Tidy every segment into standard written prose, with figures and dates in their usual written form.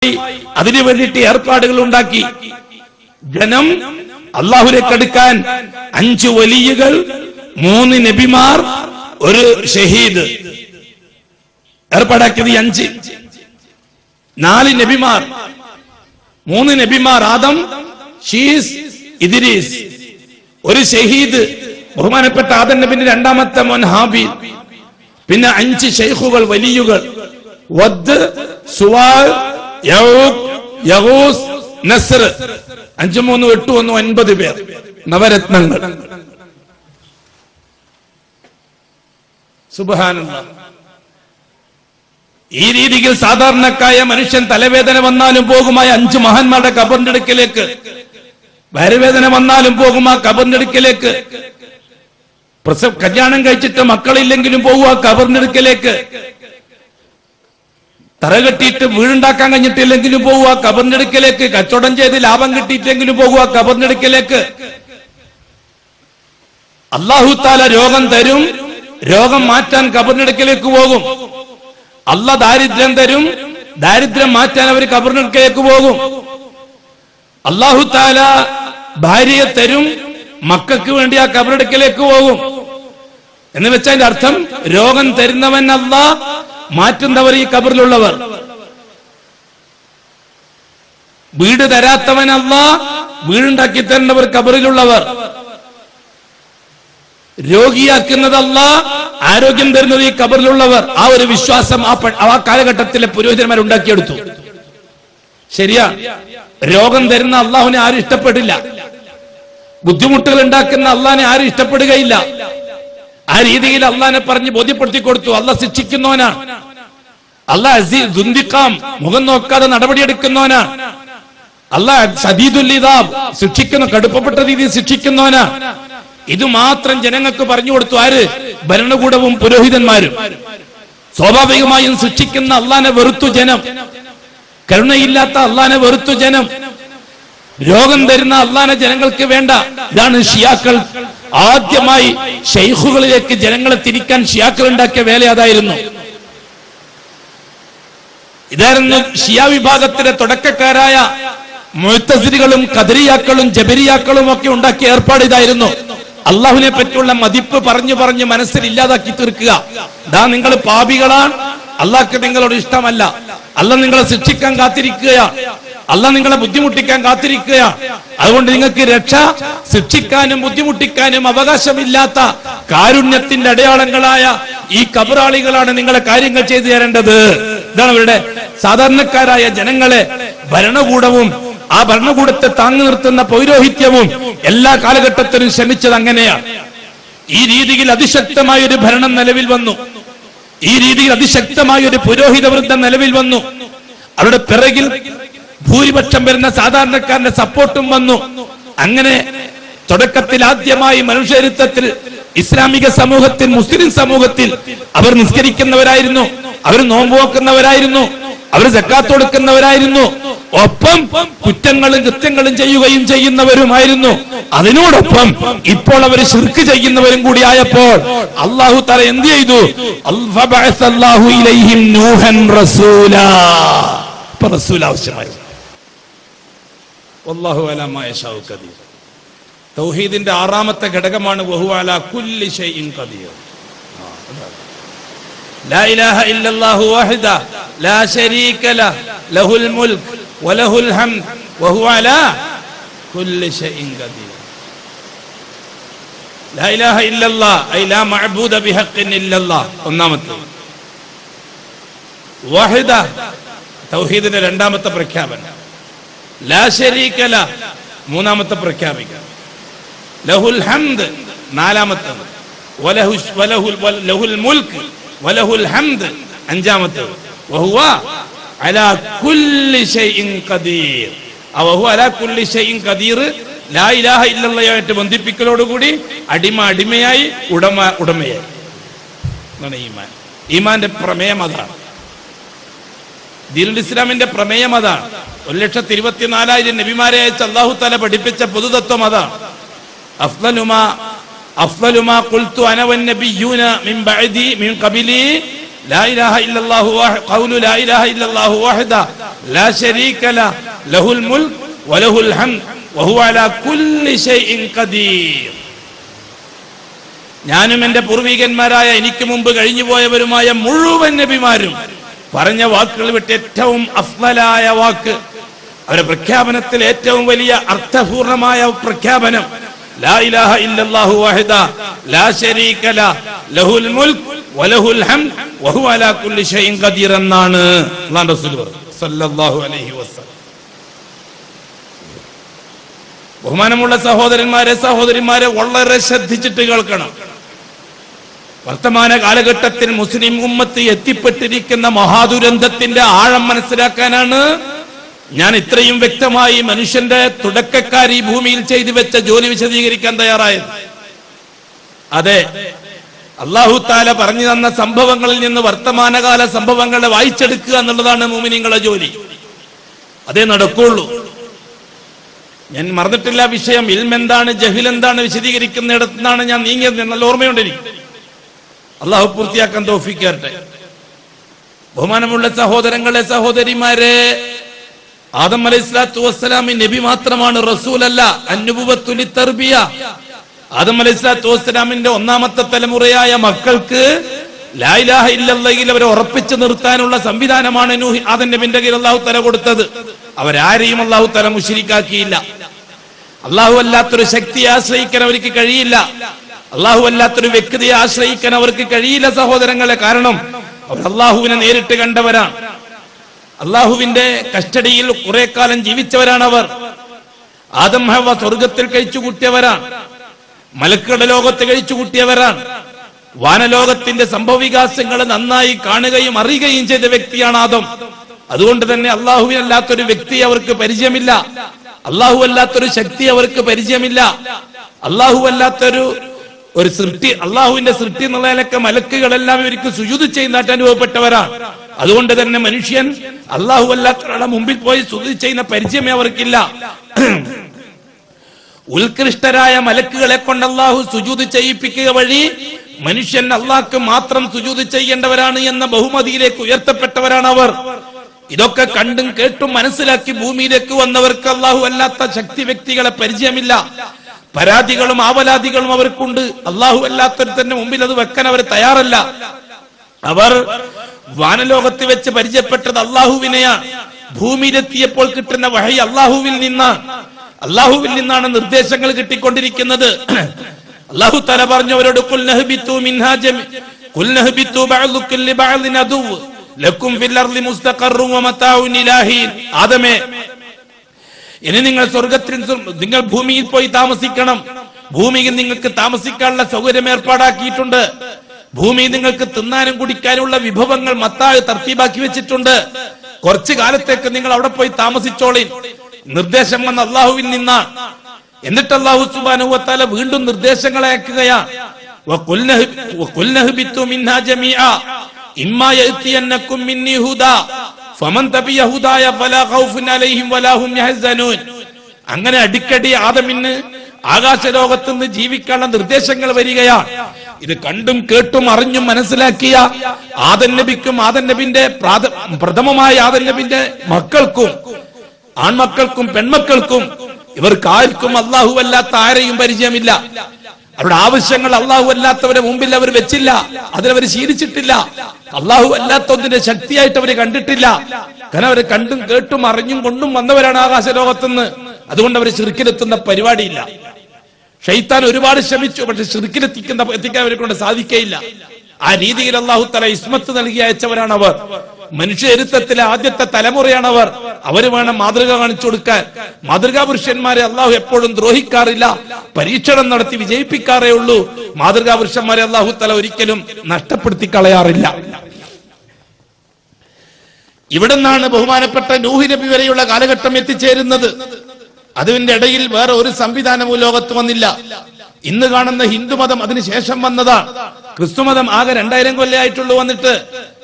അതിനു വേണ്ടിയിട്ട് ഏർപ്പാടുകൾ ഉണ്ടാക്കി. ജനം അള്ളാഹുലേക്ക് അടുക്കാൻ 5 വലിയകൾ, 3 നബിമാർ, ഒരു ഷഹീദ് ഏർപ്പാടാക്കിയത് 5. 4 നബിമാർ, 3 നബിമാർ, ആദം, ഷീസ്, ഇദ്രീസ്, ഒരു ഷഹീദ് ബഹുമാനപ്പെട്ട ആദം നബിന്റെ രണ്ടാമത്തെ മോൻ ഹാബീൽ, പിന്നെ 5 ശൈഖുകൾ, വലിയുകൾ, വദ്, സുവാ, യഊഖ്, യഗൂസ്, നസ്ർ. 5, 3, 8, 1, 9 പേർ, നവരത്നങ്ങൾ. സുബ്ഹാനല്ലാഹ്. ഈ രീതിയിൽ സാധാരണക്കായ മനുഷ്യൻ തലവേദന വന്നാലും പോകുമായ 5 മഹാന്മാരുടെ ഖബറിന്റെ അടുക്കലേക്ക്, വയറുവേദന വന്നാലും പോകും ആ ഖബറിന്റെ അടുക്കലേക്ക്, കല്യാണം കഴിച്ചിട്ട് മക്കളില്ലെങ്കിലും പോകും ആ ഖബറിന്റെ അടുക്കലേക്ക്, തറകെട്ടിയിട്ട് വീടുണ്ടാക്കാൻ കഴിഞ്ഞിട്ടില്ലെങ്കിലും പോകുക ഖബറിന്റെ അടുക്കലേക്ക്, കച്ചവടം ചെയ്ത് ലാഭം കിട്ടിയിട്ടെങ്കിലും പോകുക ഖബറിന്റെ അടുക്കലേക്ക്. അല്ലാഹു തആല രോഗം തരും, രോഗം മാറ്റാൻ ഖബറിന്റെ അടുക്കലേക്ക് പോകും. അല്ലാഹ് ദാരിദ്ര്യം തരും, ദാരിദ്ര്യം മാറ്റാൻ അവർ ഖബറിന്റെ അടുക്കലേക്ക് പോകും. അല്ലാഹു തആല ഭാര്യയെ തരും, മക്കൾക്ക് വേണ്ടി ആ ഖബറിന്റെ അടുക്കലേക്ക് പോകും. എന്ന് വെച്ചതിന്റെ അർത്ഥം രോഗം തരുന്നവൻ അല്ലാഹ്, മാറ്റുന്നവർ ഈ ഖബറിലുള്ളവർ. വീട് തരാത്തവൻ അല്ലാഹ്, വീടുണ്ടാക്കി തരുന്നവർ ഖബറിലുള്ളവർ. രോഗിയാക്കുന്നത് അല്ലാഹ്, ആരോഗ്യം തരുന്നത് ഈ ഖബറിലുള്ളവർ. ആ ഒരു വിശ്വാസം ആ കാലഘട്ടത്തിലെ പുരോഹിതന്മാർ ഉണ്ടാക്കിയെടുത്തു. ശരിയാ, രോഗം തരുന്ന അല്ലാഹുവിനെ ആരും ഇഷ്ടപ്പെടില്ല, ബുദ്ധിമുട്ടുകൾ ഉണ്ടാക്കുന്ന അല്ലാഹുവിനെ ആരും ഇഷ്ടപ്പെടുകയില്ല. ആ രീതിയിൽ അള്ളാഹിനെ പറഞ്ഞ് ബോധ്യപ്പെടുത്തി കൊടുത്തു. അള്ളാഹ് ശിക്ഷിക്കുന്നവനാണ്, അള്ളാഹ് അസീസ് ദുന്തിഖാം, മുഖം നോക്കാതെ നടപടിയെടുക്കുന്നവനാണ്. അള്ളാഹ് ശദീദുൽ ഇദാബ്, ശിക്ഷിക്കുന്ന കടുപ്പപ്പെട്ട രീതിയിൽ ശിക്ഷിക്കുന്നവനാണ്. ഇത് മാത്രം ജനങ്ങൾക്ക് പറഞ്ഞു കൊടുത്തു. ആര്? ഭരണകൂടവും പുരോഹിതന്മാരും. സ്വാഭാവികമായും ശിക്ഷിക്കുന്ന അള്ളാഹിനെ വെറുത്തു ജനം, കരുണയില്ലാത്ത അള്ളാഹിനെ വെറുത്തു ജനം, രോഗം തരുന്ന അള്ളാഹിനെ ജനങ്ങൾക്ക് വേണ്ട. ഇതാണ് ഷിയാക്കൾ ആദ്യമായി ശൈഖുകളിലേക്ക് ജനങ്ങളെ തിരിക്കാൻ ഷിയാക്കൾ ഉണ്ടാക്കിയ വേല. അതായിരുന്നു, ഇതായിരുന്നു ഷിയ വിഭാഗത്തിലെ തുടക്കക്കാരായ മുഅ്തസിലികളും ഖദരിയാക്കളും ജബരിയാക്കളും ഒക്കെ ഉണ്ടാക്കിയ ഏർപ്പാട് ഇതായിരുന്നു. അള്ളാഹുവിനെ പറ്റിയുള്ള മതിപ്പ് പറഞ്ഞു പറഞ്ഞ് മനസ്സിൽ ഇല്ലാതാക്കി തീർക്കുക. ദാ നിങ്ങൾ പാപികളാണ്, അള്ളാഹ്ക്ക് നിങ്ങളോട് ഇഷ്ടമല്ല, അള്ളാഹ് നിങ്ങളെ ശിക്ഷിക്കാൻ കാത്തിരിക്കുകയാണ്, അള്ളാഹ് നിങ്ങളെ ബുദ്ധിമുട്ടിക്കാൻ കാത്തിരിക്കുക. അതുകൊണ്ട് നിങ്ങൾക്ക് രക്ഷ, ശിക്ഷിക്കാനും ബുദ്ധിമുട്ടിക്കാനും അവകാശമില്ലാത്ത കാരുണ്യത്തിന്റെ അടയാളങ്ങളായ ഈ ഖബറാളികളാണ് നിങ്ങളെ കാര്യങ്ങൾ ചെയ്തു തരേണ്ടത്. ഇതാണ് അവരുടെ സാധാരണക്കാരായ ജനങ്ങളെ ഭരണകൂടവും ആ ഭരണകൂടത്തെ താങ്ങി നിർത്തുന്ന പൗരോഹിത്യവും എല്ലാ കാലഘട്ടത്തിലും ശ്രമിച്ചത് അങ്ങനെയാണ്. ഈ രീതിയിൽ അതിശക്തമായ ഒരു ഭരണം നിലവിൽ വന്നു. ഈ രീതിയിൽ അതിശക്തമായ ഒരു പുരോഹിത വൃന്ദം നിലവിൽ വന്നു. അവരുടെ പിറകിൽ ഭൂരിപക്ഷം വരുന്ന സാധാരണക്കാരന്റെ സപ്പോർട്ടും വന്നു. അങ്ങനെ തുടക്കത്തിൽ ആദ്യമായി മനുഷ്യചരിത്രത്തിൽ ഇസ്ലാമിക സമൂഹത്തിൽ, മുസ്ലിം സമൂഹത്തിൽ അവർ നിസ്കരിക്കുന്നവരായിരുന്നു, അവർ നോമ്പ് നോക്കുന്നവരായിരുന്നു, അവർ സക്കാത്ത് കൊടുക്കുന്നവരായിരുന്നു, ഒപ്പം കുറ്റങ്ങളും കൃത്യങ്ങളും ചെയ്യുകയും ചെയ്യുന്നവരുമായിരുന്നു. അതിനോടൊപ്പം ഇപ്പോൾ അവർ ശിർക്ക് ചെയ്യുന്നവരും കൂടി ആയപ്പോൾ അല്ലാഹു തആല എന്ത് ചെയ്തു? ഫബഅസല്ലാഹു ഇലൈഹിം നൂഹൻ റസൂലാ. റസൂൽ ആവശ്യമായി. വല്ലാഹു അലാ മാ യശാഉ ഖദീർ. തൗഹീദിന്റെ 6ാമത്തെ ഘടകമാണ് വഹുവ അലാ കുല്ലി ഷൈഇൻ ഖദീർ. ലാ ഇലാഹ ഇല്ലല്ലാഹു വഹദ ലാ ശരീക ലഹു ലഹുൽ മുൽക് വലഹുൽ ഹംദ് വഹുവ അലാ കുല്ലി ഷൈഇൻ ഖദീർ. ലാ ഇലാഹ ഇല്ലല്ലാഹ് ഐ ലാ മഅബൂദ ബിഹഖ്ഇൻ ഇല്ലല്ലാഹ് ഒന്നാമത്തെ. വഹദ തൗഹീദിന്റെ 2ാമത്തെ പ്രഖ്യാപനം. ലാ ശരീക ലഹു 3ാമത്തെ പ്രഖ്യാപിക്കുക. ലഹുൽ ഹംദ് 4ാമത്തെ. ലഹുൽ മുൽക് വലഹുൽ ഹംദ് 5ാമത്തെ. വഹുവ അലാ കുല്ലി ഷൈഇൻ ഖദീർ. വഹുവ അലാ കുല്ലി ഷൈഇൻ ഖദീർ ലാ ഇലാഹ ഇല്ലല്ലാഹുമായിട്ട് ബന്ധിപ്പിക്കലോടുകൂടി അടിമയായി, ഉടമയായി. എന്നാണ് ഈമാൻ. ഈമാന്റെ പ്രമേയം അതാണ്. ദീനുൽ ഇസ്ലാമിന്റെ പ്രമേയം അതാണ്. 1,24,000 നബിമാരെ അയച്ച അല്ലാഹു തആല പഠിപ്പിച്ച പൊതുതത്വം അതാണ്. അഫ്ളലുമാ ഖുൽതു അന വൻ നബിയ്യൂന മിൻ ബഅദി മിൻ ഖബലി ലാ ഇലാഹ ഇല്ലല്ലാഹു ഖൗലു ലാ ഇലാഹ ഇല്ലല്ലാഹു വഹദ ലാ ശരീക ലഹുൽ മുൽക് വലഹുൽ ഹംദ് വഹുവ അലാ കുല്ലി ഷൈഇൻ ഖദീർ. ഞാനും എന്റെ പൂർവികന്മാരായ എനിക്ക് മുമ്പ് കഴിഞ്ഞുപോയവരുമായ മുഴുവൻ നബിമാരും പറഞ്ഞ വാക്കുകൾ വിട്ട് ഏറ്റവും അഫ്ളലായ വാക്ക്, അവരുടെ പ്രഖ്യാപനത്തിൽ ഏറ്റവും വലിയ അർത്ഥപൂർണമായ പ്രഖ്യാപനം ലാ ഇലാഹ ഇല്ലല്ലാഹു വഹദ ലാ ശരീക ലഹുൽ മുൽക് വലഹുൽ ഹംദ് വഹുവ അലാ കുല്ലി ഷൈഇൻ ഖദീർ എന്നാണ് അല്ലാഹുവിന്റെ റസൂൽ സല്ലല്ലാഹു അലൈഹി വസല്ലം. ബഹുമാനമുള്ള സഹോദരന്മാരെ സഹോദരിമാരെ വളരെ ശ്രദ്ധിച്ചിട്ട് കേൾക്കണം. വർത്തമാന കാലഘട്ടത്തിൽ മുസ്ലിം ഉമ്മത്ത് എത്തിപ്പെട്ടിരിക്കുന്ന മഹാദുരന്തത്തിന്റെ ആഴം മനസ്സിലാക്കാനാണ് ഞാൻ ഇത്രയും വ്യക്തമായി മനുഷ്യന്റെ തുടക്കക്കാർ ഈ ഭൂമിയിൽ ചെയ്തു വെച്ച ജോലി വിശദീകരിക്കാൻ തയ്യാറായത്. അതെ, അല്ലാഹു തആല പറഞ്ഞു തന്ന സംഭവങ്ങളിൽ നിന്ന് വർത്തമാനകാല സംഭവങ്ങളെ വായിച്ചെടുക്കുക എന്നുള്ളതാണ് മുഅ്മിനീങ്ങളുടെ ജോലി. അതേ നടക്കുള്ളൂ. ഞാൻ മറന്നിട്ടില്ല വിഷയം. ഇൽം എന്താണ് ജഹ്ൽ എന്താണ് വിശദീകരിക്കുന്നിടത്താണ് ഞാൻ നീങ്ങിയത്. നല്ല ഓർമ്മയുണ്ട് എനിക്ക്. അള്ളാഹു പൂർത്തിയാക്കാൻ തൗഫീഖ് തരട്ടെ. ബഹുമാനമുള്ള സഹോദരങ്ങളെ സഹോദരിമാരെ, ആദം അലൈഹിസ്സലാത്തു വസ്സലാം നബി മാത്രമാണ്, റസൂലല്ല. അന്നുബുവത്തു ലിത്തർബിയ. ആദം അലൈഹിസ്സലാത്തു വസ്സലാമിന്റെ ഒന്നാമത്തെ തലമുറയായ മക്കൾക്ക് ലാ ഇലാഹ ഇല്ലല്ലാഹയിൽ അവരെ ഉറപ്പിച്ചു നിർത്താനുള്ള സംവിധാനമാണ് ആദം നബിന്റെ കയ്യിൽ അല്ലാഹു തആല കൊടുത്തത്. അവരാരെയും അല്ലാഹു തആല മുശ്രിക്കാക്കിയില്ല. അല്ലാഹു അല്ലാത്തൊരു ശക്തിയെ ആശ്രയിക്കാൻ അവർക്ക് കഴിയില്ല. അല്ലാഹു അല്ലാത്തൊരു വ്യക്തിയെ ആശ്രയിക്കാൻ അവർക്ക് കഴിയില്ല സഹോദരങ്ങളെ. കാരണം അവർ അല്ലാഹുവിനെ നേരിട്ട് കണ്ടവരാണ്. അല്ലാഹുവിന്റെ കസ്റ്റഡിയിൽ കുറെ കാലം ജീവിച്ചവരാണ് അവർ. ആദം ഹവ്വ സ്വർഗത്തിൽ കഴിച്ചു കൂട്ടിയവരാണ്. മലക്കുകളുടെ ലോകത്ത് കഴിച്ചു കൂട്ടിയവരാണ്. വാനലോകത്തിന്റെ സംഭവവികാസങ്ങൾ നന്നായി കാണുകയും അറിയുകയും ചെയ്ത വ്യക്തിയാണ് ആദം. അതുകൊണ്ട് തന്നെ അല്ലാഹുവിനല്ലാത്തൊരു വ്യക്തി അവർക്ക് പരിചയമില്ല. അല്ലാഹു അല്ലാത്തൊരു ശക്തി അവർക്ക് പരിചയമില്ല. അല്ലാഹു അല്ലാത്തൊരു സൃഷ്ടി, അല്ലാഹുവിന്റെ സൃഷ്ടി എന്നുള്ളതിലൊക്കെ മലക്കുകളെല്ലാം ഇവർക്ക് സുജൂദ് ചെയ്യുന്നതായിട്ട് അനുഭവപ്പെട്ടവരാണ്. അതുകൊണ്ട് തന്നെ മനുഷ്യൻ അല്ലാഹു അല്ലാത്തവരുടെ മുമ്പിൽ പോയി സുജൂദ് ചെയ്യുന്ന പരിചയമേ അവർക്കില്ല. ഉത്കൃഷ്ടരായ മലക്കുകളെ കൊണ്ട് അല്ലാഹു സുജൂദ് ചെയ്യിപ്പിക്കുക വഴി മനുഷ്യൻ അല്ലാഹ്ക്ക് മാത്രം സുജൂദ് ചെയ്യേണ്ടവരാണ് എന്ന ബഹുമതിയിലേക്ക് ഉയർത്തപ്പെട്ടവരാണ് അവർ. ഇതൊക്കെ കണ്ടും കേട്ടും മനസ്സിലാക്കി ഭൂമിയിലേക്ക് വന്നവർക്ക് അല്ലാഹു അല്ലാത്ത ശക്തി വ്യക്തികളെ പരിചയമില്ല. പരാതികളും ആവലാതികളും അവർക്കുണ്ട്. അല്ലാഹു അല്ലാത്തവർ തന്നെ മുമ്പിൽ അത് വെക്കാൻ അവർ തയ്യാറല്ല. അവർ വാനലോകത്ത് വെച്ച് പരിചയപ്പെട്ടത് അല്ലാഹുവിനെയാണ്. ഭൂമിയിലെത്തിയപ്പോൾ കിട്ടുന്ന വഹി അല്ലാഹുവിൽ നിന്നാണ് നിർദ്ദേശങ്ങൾ കിട്ടിക്കൊണ്ടിരിക്കുന്നത്. അല്ലാഹു തആല പറഞ്ഞു അവരോട് ഖുൽ നഹ്ബിതു മിൻഹാ ഖുൽ നഹ്ബിതു ബഅദുകും ലിബഅദിൻ അദു ലക്കും ഫിൽ അർളി മുസ്തഖറുൻ വമതാഉൻ ഇലാഹീൻ. ആദമേ, ഇനി നിങ്ങൾ ഭൂമിയിൽ പോയി താമസിക്കണം. ഭൂമിയിൽ നിങ്ങൾക്ക് താമസിക്കാനുള്ള സൗകര്യം ഏർപ്പാടാക്കിയിട്ടുണ്ട്. ഭൂമി നിങ്ങൾക്ക് തിന്നാനും കുടിക്കാനുള്ള വിഭവങ്ങൾ മത്തായി തർത്തീബാക്കി വെച്ചിട്ടുണ്ട്. കുറച്ചു കാലത്തേക്ക് നിങ്ങൾ അവിടെ പോയി താമസിച്ചോളീൻ. നിർദ്ദേശം വന്ന അല്ലാഹുവിൽ നിന്നാണ്. എന്നിട്ട് അല്ലാഹു സുബ്ഹാനഹു വ തആല വീണ്ടും നിർദ്ദേശങ്ങൾ അയക്കുകയാണ്. വഖുൽ നഹ്ബിതു മിൻഹാ ജമീഅ ഇമ്മാ യഅതിയന്നകും മിന്നി ഹുദാ ഫമൻ തബിയ ഹുദായ ഫലാ ഖൗഫുൻ അലൈഹിം വലാ ഹും യഹ്സനൂൻ. അങ്ങനെ അടിക്കടി ആദമിന് ആകാശലോകത്തുനിന്ന് ജീവിക്കാനുള്ള നിർദ്ദേശങ്ങൾ വരികയാണ്. ഇത് കണ്ടും കേട്ടും അറിഞ്ഞും മനസ്സിലാക്കിയ ആദം നബിക്കും ആദം നബിന്റെ പ്രഥമമായ ആദം നബിന്റെ മക്കൾക്കും ആൺമക്കൾക്കും പെൺമക്കൾക്കും ഇവർക്കാർക്കും അല്ലാഹു അല്ലാത്ത ആരെയും പരിചയമില്ല. അവരുടെ ആവശ്യങ്ങൾ അല്ലാഹു അല്ലാത്തവരെ മുമ്പിൽ അവർ വെച്ചില്ല. അതിലവർ ശീലിച്ചിട്ടില്ല. അല്ലാഹു അല്ലാത്ത ഒന്നിന്റെ ശക്തിയായിട്ട് അവർ കണ്ടിട്ടില്ല. കാരണം അവർ കണ്ടും കേട്ടും അറിഞ്ഞും കൊണ്ടും വന്നവരാണ് ആകാശലോകത്തുനിന്ന്. അതുകൊണ്ട് അവർ ശിർക്കിലെത്തുന്ന പരിപാടിയില്ല. ശൈത്താൻ ഒരുപാട് ശ്രമിച്ചു, പക്ഷെ എത്തിക്കാൻ അവരെ കൊണ്ട് സാധിക്കയില്ല. ആ രീതിയിൽ അല്ലാഹു തആല ഇസ്മത്ത് നൽകി അയച്ചവരാണ് അവർ. മനുഷ്യചരിത്രത്തിലെ ആദ്യത്തെ തലമുറയാണവർ. അവര് വേണം മാതൃക കാണിച്ചു കൊടുക്കാൻ. മാതൃകാ പുരുഷന്മാരെ അല്ലാഹു എപ്പോഴും ദ്രോഹിക്കാറില്ല, പരീക്ഷണം നടത്തി വിജയിപ്പിക്കാറേ ഉള്ളൂ. മാതൃകാ പുരുഷന്മാരെ അല്ലാഹു തആല ഒരിക്കലും നഷ്ടപ്പെടുത്തി കളയാറില്ല. ഇവിടെ നിന്നാണ് ബഹുമാനപ്പെട്ട നൂഹ് നബി വരെയുള്ള കാലഘട്ടം എത്തിച്ചേരുന്നത്. അതിന്റെ ഇടയിൽ വേറെ ഒരു സംവിധാനവും ലോകത്ത് വന്നില്ല. ഇന്ന് കാണുന്ന ഹിന്ദുമതം അതിനുശേഷം വന്നതാണ്. ക്രിസ്തുമതം ആകെ 2000 കൊല്ലമായിട്ടുള്ളൂ വന്നിട്ട്.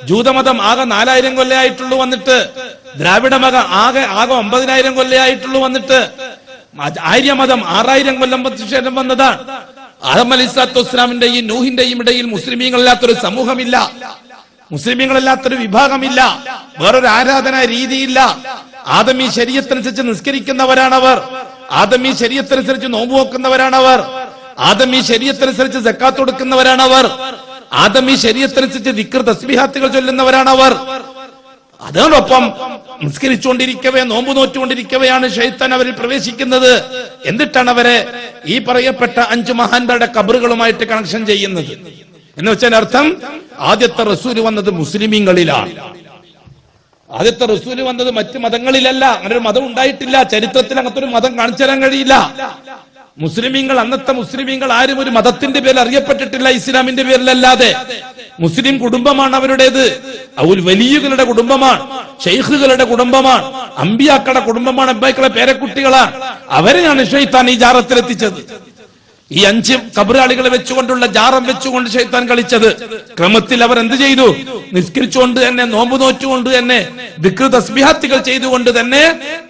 ജൂതമതം ആകെ 4000 കൊല്ലമായിട്ടുള്ളൂ വന്നിട്ട്. ദ്രാവിഡ മതം ആകെ 9000 കൊല്ലമായിട്ടുള്ളൂ വന്നിട്ട്. ആര്യമതം 6000 കൊല്ലം ശേഷം വന്നതാണ്. ആദം അലൈഹിസ്സലാത്തു വസ്സലാമിന്റെയും നൂഹിന്റെയും ഇടയിൽ മുസ്ലിമീങ്ങളില്ലാത്തൊരു സമൂഹമില്ല. മുസ്ലിമീങ്ങളല്ലാത്തൊരു വിഭാഗമില്ല, വേറൊരു ആരാധനാ രീതിയില്ല. ആദമി ശരീഅത്തനുസരിച്ച് നിസ്കരിക്കുന്നവരാണവർ, ആദമി ശരീഅത്തനുസരിച്ച് നോമ്പ് നോക്കുന്നവരാണവർ, ആദമി ശരീഅത്തനുസരിച്ച് സക്കാത്ത് കൊടുക്കുന്നവരാണവർ, ആദമി ശരീഅത്തനുസരിച്ച് ദിക്ർ തസ്ബീഹാത്തുകൾ ചൊല്ലുന്നവരാണവർ. അതോടൊപ്പം നിസ്കരിച്ചുകൊണ്ടിരിക്കവേ നോമ്പ് നോറ്റുകൊണ്ടിരിക്കവെയാണ് ശൈത്താൻ അവരിൽ പ്രവേശിക്കുന്നത്. എന്നിട്ടാണ് അവരെ ഈ പറയപ്പെട്ട 5 മഹാന്മാരുടെ ഖബറുകളുമായിട്ട് കണക്ഷൻ ചെയ്യുന്നത്. എന്ന് വെച്ചാൽ അർത്ഥം, ആദ്യത്തെ റസൂൽ വന്നത് മുസ്ലിമീങ്ങളിലാണ്. ആദ്യത്തെ റസൂൽ വന്നത് മറ്റു മതങ്ങളിലല്ല. അങ്ങനെ ഒരു മതം ഉണ്ടായിട്ടില്ല. ചരിത്രത്തിൽ അങ്ങനത്തെ ഒരു മതം കാണിച്ചു തരാൻ കഴിയില്ല. മുസ്ലിമീങ്ങൾ, അന്നത്തെ മുസ്ലിമീങ്ങൾ ആരും ഒരു മതത്തിന്റെ പേരിൽ അറിയപ്പെട്ടിട്ടില്ല, ഇസ്ലാമിന്റെ പേരിലല്ലാതെ. മുസ്ലിം കുടുംബമാണ് അവരുടേത്. അവർ വലിയകളുടെ കുടുംബമാണ്, ഷെയ്ഖുകളുടെ കുടുംബമാണ്, അമ്പിയാക്കളുടെ കുടുംബമാണ്, അബ്ബാക്കളുടെ പേരക്കുട്ടികളാണ്. അവരെയാണ് ശൈത്താൻ ഈ ജാറത്തിലെത്തിച്ചത്. ഈ 5 ഖബറാളികളെ വെച്ചുകൊണ്ടുള്ള ജാറം വെച്ചുകൊണ്ട് ശൈത്താൻ കളിച്ചത്. ക്രമത്തിൽ അവർ എന്ത് ചെയ്തു? നിസ്കരിച്ചുകൊണ്ട് തന്നെ, നോമ്പ് നോറ്റുകൊണ്ട് തന്നെ, ദിക്ർ തസ്ബീഹാത്തുകൾ ചെയ്തുകൊണ്ട് തന്നെ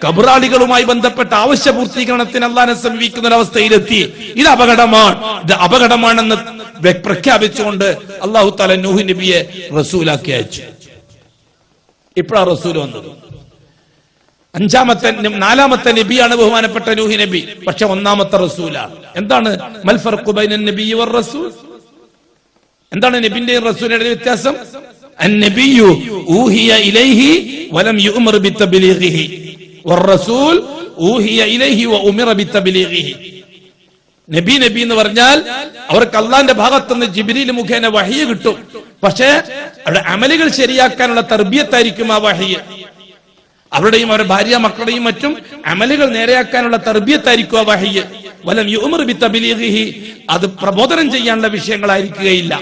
ഖബറാളികളുമായി ബന്ധപ്പെട്ട ആവശ്യ പൂർത്തീകരണത്തിന് അല്ലാഹനെ സമീപിക്കുന്ന ഒരവസ്ഥയിലെത്തി. ഇത് അപകടമാണ്, ഇത് അപകടമാണെന്ന് പ്രഖ്യാപിച്ചുകൊണ്ട് അല്ലാഹു തആല നൂഹ് നബിയെ റസൂലാക്കി അയച്ചു. ഇപ്പോഴാണ് റസൂൽ വന്നത്. 4ാമത്തെ നബിയാണ് ബഹുമാനപ്പെട്ട നൂഹ് നബി. പക്ഷെ 1ാമത്തെ റസൂലാണ്. എന്താണ് മൽ ഫർഖു ബൈനൻ നബിയ്യി വർ റസൂൽ? എന്താണ് നബിന്റെയും റസൂലിന്റെയും വ്യത്യാസം? അൻ-നബിയ്യു ഊഹിയ ഇലൈഹി വലം യുഅ്മർ ബിതബ്ലീഗിഹി വർ റസൂൽ ഊഹിയ ഇലൈഹി വഉമിറ ബിതബ്ലീഗിഹി. നബി എന്ന് പറഞ്ഞാൽ അവർക്ക് അള്ളാന്റെ ഭാഗത്തുനിന്ന് ജിബ്രീൽ മുഖേന വഹ്യ് കിട്ടും. പക്ഷേ അവരുടെ അമലുകൾ ശരിയാക്കാനുള്ള തർബിയത്തായിരിക്കും ആ വഹ്യ്. അവരുടെയും അവരുടെ ഭാര്യ മക്കളുടെയും മറ്റും അമലുകൾ നേരെയാക്കാനുള്ള തർബിയത്തായിരിക്കും ആ വഹ്യ്. വലം യുഅ്മർ ബിതബ്ലീഗിഹി, അത് പ്രബോധനം ചെയ്യാനുള്ള വിഷയങ്ങളായിരിക്കുകയില്ല,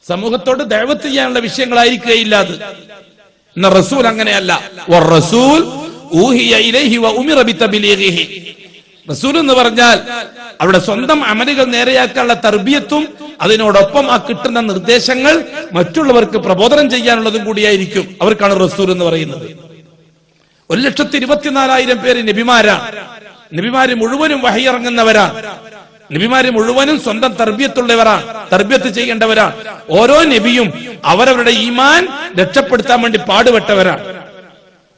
സമൂഹത്തോട് ദഅവത്ത് ചെയ്യാനുള്ള വിഷയങ്ങളായിരിക്കുകയില്ല. അത് റസൂൽ അങ്ങനെയല്ല. വറസൂൽ ഊഹിയ ഇലൈഹി വഉമിറ ബിതബ്ലീഗിഹി. റസൂൽ എന്ന് പറഞ്ഞാൽ അവരുടെ സ്വന്തം അമലുകൾ നേരെയാക്കാനുള്ള തർബിയത്തും അതിനോടൊപ്പം ആ കിട്ടുന്ന നിർദ്ദേശങ്ങൾ മറ്റുള്ളവർക്ക് പ്രബോധനം ചെയ്യാനുള്ളതും കൂടിയായിരിക്കും. അവർക്കാണ് റസൂൽ എന്ന് പറയുന്നത്. 1,24,000 പേര് നബിമാരാണ്. നബിമാര് മുഴുവനും വഹി ഇറങ്ങുന്നവരാണ്. നബിമാര് മുഴുവനും സ്വന്തം തർബിയത്തുള്ളവരാണ്, തർബിയത്ത് ചെയ്യേണ്ടവരാണ്. ഓരോ നബിയും അവരവരുടെ ഈമാൻ രക്ഷപ്പെടുത്താൻ വേണ്ടി പാടുപെട്ടവരാണ്.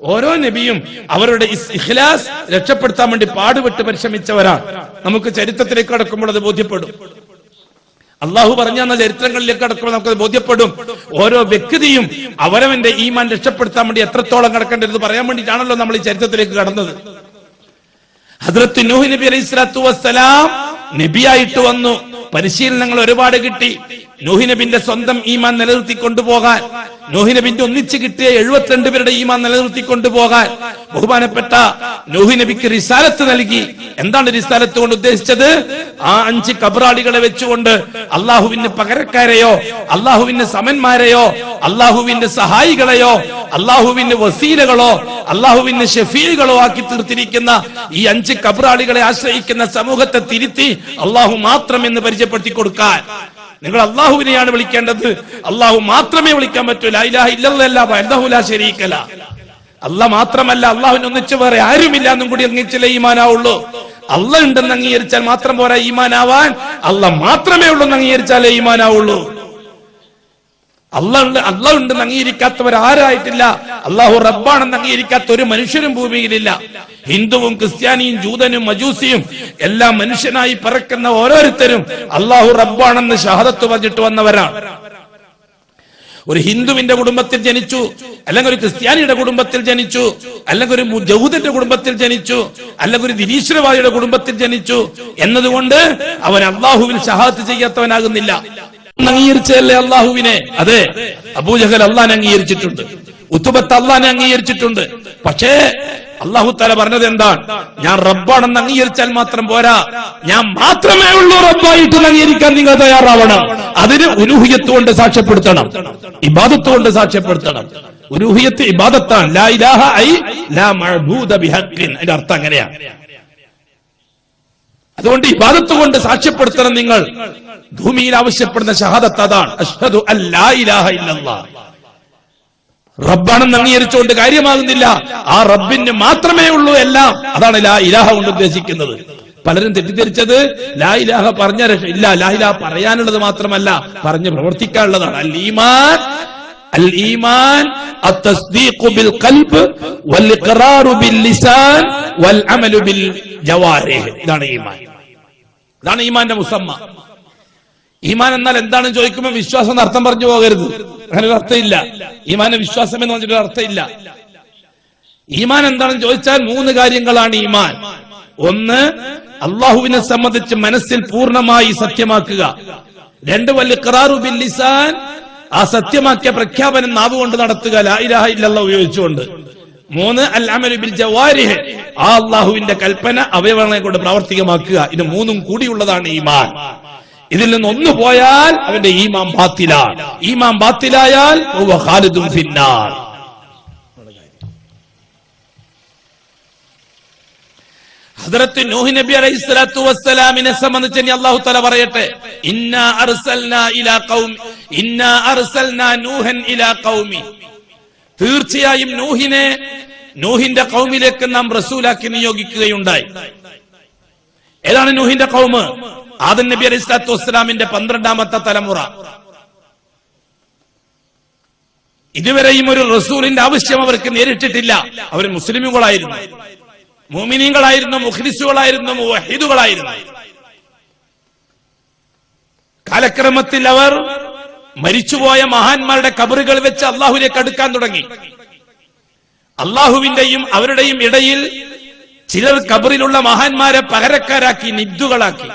ഓരോ നബിയും അവരുടെ ഇഖ്ലാസ് രക്ഷപ്പെടുത്താൻ വേണ്ടി പാടുപെട്ട് പരിശ്രമിച്ചവരാണ്. നമുക്ക് ചരിത്രത്തിലേക്ക് കടക്കുമ്പോൾ അത് ബോധ്യപ്പെടും. അള്ളാഹു പറഞ്ഞ ചരിത്രങ്ങളിലേക്ക് കടക്കുമ്പോൾ നമുക്കത് ബോധ്യപ്പെടും. ഓരോ വ്യക്തിയും അവരവന്റെ ഈമാൻ രക്ഷപ്പെടുത്താൻ വേണ്ടി എത്രത്തോളം കടക്കേണ്ടത് പറയാൻ വേണ്ടിയിട്ടാണല്ലോ നമ്മൾ ഈ ചരിത്രത്തിലേക്ക് കടന്നത്. ഹദ്റത്ത് നൂഹ് നബി അലൈഹി സ്വലാത്തു വസ്സലാം നബിയായിട്ട് വന്നു. പരിശീലനങ്ങൾ ഒരുപാട് കിട്ടി. നൂഹ് നബിന്റെ സ്വന്തം ഈമാൻ നിലനിർത്തി കൊണ്ടുപോകാൻ, നൂഹ് നബിന്റെ ഒന്നിച്ച് കിട്ടിയ 72 പേരുടെ ഈമാൻ നിലനിർത്തി കൊണ്ടുപോകാൻ ബഹുമാനപ്പെട്ട നൂഹ് നബിക്ക് റിസാലത്ത് നൽകി. എന്താണ് റിസാലത്ത് കൊണ്ട് ഉദ്ദേശിച്ചത്? ആ 5 ഖബറാളികളെ വെച്ചുകൊണ്ട് അള്ളാഹുവിന്റെ പകരക്കാരെയോ, അള്ളാഹുവിന്റെ സമന്മാരെയോ, അള്ളാഹുവിന്റെ സഹായികളെയോ, അള്ളാഹുവിന്റെ വസീലകളോ, അള്ളാഹുവിന്റെ ഷഫീകളോ ആക്കി തീർത്തിരിക്കുന്ന ഈ 5 ഖബറാളികളെ ആശ്രയിക്കുന്ന സമൂഹത്തെ തിരുത്തി അള്ളാഹു മാത്രം എന്ന് പരിചയപ്പെടുത്തി കൊടുക്കാൻ. നിങ്ങൾ അള്ളാഹുവിനെയാണ് വിളിക്കേണ്ടത്, അള്ളാഹു മാത്രമേ വിളിക്കാൻ പറ്റൂ. ലാ ഇലാഹ ഇല്ലല്ലാഹു വഹ്ദഹു ലാ ശരീക ലഹ്. അള്ളാഹ് മാത്രമല്ല, അള്ളാഹുവിനെ ഒന്നിച്ച് വേറെ ആരുമില്ല എന്നും കൂടി അംഗീകരിച്ചാലേ ഈമാനാവുള്ളൂ. അള്ളാഹ് ഉണ്ടെന്ന് അംഗീകരിച്ചാൽ മാത്രം പോരാ ഈമാനാവാൻ, അള്ളാഹ് മാത്രമേ ഉള്ളൂ എന്ന് അംഗീകരിച്ചാലേ ഈമാനാവുള്ളൂ. അള്ളാഹ് ഉണ്ടെന്ന് അംഗീകരിക്കാത്തവർ ആരായിട്ടില്ല. അള്ളാഹു റബ്ബാണെന്ന് അംഗീകരിക്കാത്ത ഒരു മനുഷ്യരും ഭൂമിയിലില്ല. ഹിന്ദുവും ക്രിസ്ത്യാനിയും ജൂതനും മജൂസിയും എല്ലാം മനുഷ്യനായി പറക്കുന്ന ഓരോരുത്തരും അള്ളാഹു റബ്ബാണെന്ന് ഷഹാദത്ത് പറഞ്ഞിട്ട് വന്നവരാണ്. ഒരു ഹിന്ദുവിന്റെ കുടുംബത്തിൽ ജനിച്ചു, അല്ലെങ്കിൽ ഒരു ക്രിസ്ത്യാനിയുടെ കുടുംബത്തിൽ ജനിച്ചു, അല്ലെങ്കിൽ ഒരു ജൂതന്റെ കുടുംബത്തിൽ ജനിച്ചു, അല്ലെങ്കിൽ ഒരു നിരീശ്വരവാദിയുടെ കുടുംബത്തിൽ ജനിച്ചു എന്നതുകൊണ്ട് അവൻ അള്ളാഹുവിൽ ഷഹാദത്ത് ചെയ്യാത്തവനാകുന്നില്ല. അംഗീകരിച്ചല്ലേ അള്ളാഹുവിനെ? അതെ, അബൂജഹൽ അള്ളാഹിനെ അംഗീകരിച്ചിട്ടുണ്ട്, ഉത്ബത്ത് അള്ളാഹിനെ അംഗീകരിച്ചിട്ടുണ്ട്. പക്ഷേ അള്ളാഹു തആല പറഞ്ഞത് എന്താണ്? ഞാൻ റബ്ബാണെന്ന് അംഗീകരിച്ചാൽ മാത്രം പോരാ, ഞാൻ മാത്രമേ ഉള്ളൂ റബ്ബായിട്ട് അംഗീകരിക്കാൻ നിങ്ങൾ തയ്യാറാവണം. അതിന് ഉലൂഹിയത്ത് കൊണ്ട് സാക്ഷ്യപ്പെടുത്തണം, ഇബാദത്ത് കൊണ്ട് സാക്ഷ്യപ്പെടുത്തണം. ഉലൂഹിയത്ത് ഇബാദത്താണ്. ലാ ഇലാഹ ഐ ലാ മഅബൂദ ബിഹഖിൻ, അതിന്റെ അർത്ഥം അങ്ങനെയാണ്. അതുകൊണ്ട് ഇബാദത്ത് കൊണ്ട് സാക്ഷ്യപ്പെടുത്തണം. നിങ്ങൾ ഭൂമിയിൽ ആവശ്യപ്പെടുന്ന ഷഹാദത്ത് അതാണ്. അഷ്ഹദു അല്ലാ ഇലാഹ ഇല്ലല്ലാഹ്. റബ്ബാണെന്ന് അംഗീകരിച്ചുകൊണ്ട് കാര്യമാകുന്നില്ല, ആ റബ്ബിന് മാത്രമേ ഉള്ളൂ എല്ലാം. അതാണ് ലാ ഇലാഹ കൊണ്ട് ഉദ്ദേശിക്കുന്നത്. പലരും തെറ്റിദ്ധരിച്ചത് ലാ ഇലാഹ പറഞ്ഞ ഇല്ല, ലാ ഇലാഹ പറയാനുള്ളത് മാത്രമല്ല, പറഞ്ഞ് പ്രവർത്തിക്കാനുള്ളതാണ്. അൽ ഈമാൻ അൽ ഈമാൻ അത്തസ്ദീഖു ബിൽ ഖൽബ് വൽ ഇഖ്റാറു ബിൽ ലിസാൻ വൽ അമലു ബിൽ ജവാരിഹ്. ഇതാണ് ഈമാൻ. ഇതാണ് ഈമാന്റെ മുസമ്മ. ഈമാൻ എന്നാൽ എന്താണെന്ന് ചോദിക്കുമ്പോൾ വിശ്വാസം എന്ന് അർത്ഥം പറഞ്ഞു പോകരുത്. അങ്ങനെ ഒരു അർത്ഥമില്ല. ഈമാന്റെ വിശ്വാസം എന്ന് പറഞ്ഞിട്ട് അർത്ഥമില്ല. ഈമാൻ എന്താണെന്ന് ചോദിച്ചാൽ 3 കാര്യങ്ങളാണ് ഈമാൻ. ഒന്ന്, അള്ളാഹുവിനെ സംബന്ധിച്ച് മനസ്സിൽ പൂർണ്ണമായി സത്യമാക്കുക. 2, വൽ ഇഖ്റാറു ബിൽ ലിസാൻ, ആ സത്യമാക്കിയ പ്രഖ്യാപനം നാവ് കൊണ്ട് നടത്തുക, ലാ ഇലാഹ ഇല്ലല്ലാഹ് ഉപയോഗിച്ചുകൊണ്ട്. 3, അൽ അമലു ബിൽ ജവാരിഹ്, ആ അള്ളാഹുവിന്റെ കൽപ്പന അവയവങ്ങളെ കൊണ്ട് പ്രാവർത്തികമാക്കുക. ഇത് 3ഉം കൂടിയുള്ളതാണ് ഈമാൻ. ഇതിൽ നിന്ന് ഒന്ന് പോയാൽ അവന്റെ ഈമാൻ ബാത്തിലാണ്. ഈമാൻ ബാത്തിലായാൽ ഹുവ ഖാലിദുൻ ഫിന്നാർ. ഹദ്റത്ത് നൂഹ് നബി അലൈഹിസ്സലാത്തു വസ്സലാമിനെ സംബന്ധിച്ച് അല്ലാഹു തആല പറയട്ടെ, ഇന്നാ അർസൽനാ നൂഹൻ ഇലാ ഖൗമി, തീർച്ചയായും നൂഹിന്റെ ഖൗമിലേക്ക് നാം റസൂലാക്കി നിയോഗിക്കുകയുണ്ടായി. ഏതാണ് നൂഹിന്റെ ഖൗമ്? ആദം നബി അലൈഹിസ്സലാത്തു വസ്സലാമിന്റെ 12ാമത്തെ തലമുറ. ഇതുവരെയും ഒരു റസൂലിന്റെ ആവശ്യം അവർക്ക് നേരിട്ടിട്ടില്ല. അവർ മുസ്ലിമുകളായിരുന്നു, മുഅ്മിനീങ്ങളായിരുന്നു, മുഖ്ലിസുകളായിരുന്നു, മുവഹിദുകളായിരുന്നു. കാലക്രമത്തിൽ അവർ മരിച്ചുപോയ മഹാന്മാരുടെ ഖബറുകൾ വെച്ച് അള്ളാഹുവിലേക്ക് അടുക്കാൻ തുടങ്ങി. അള്ളാഹുവിന്റെയും അവരുടെയും ഇടയിൽ ചിലർ ഖബറിലുള്ള മഹാന്മാരെ പകരക്കാരാക്കി, നിദ്ദുകളാക്കി.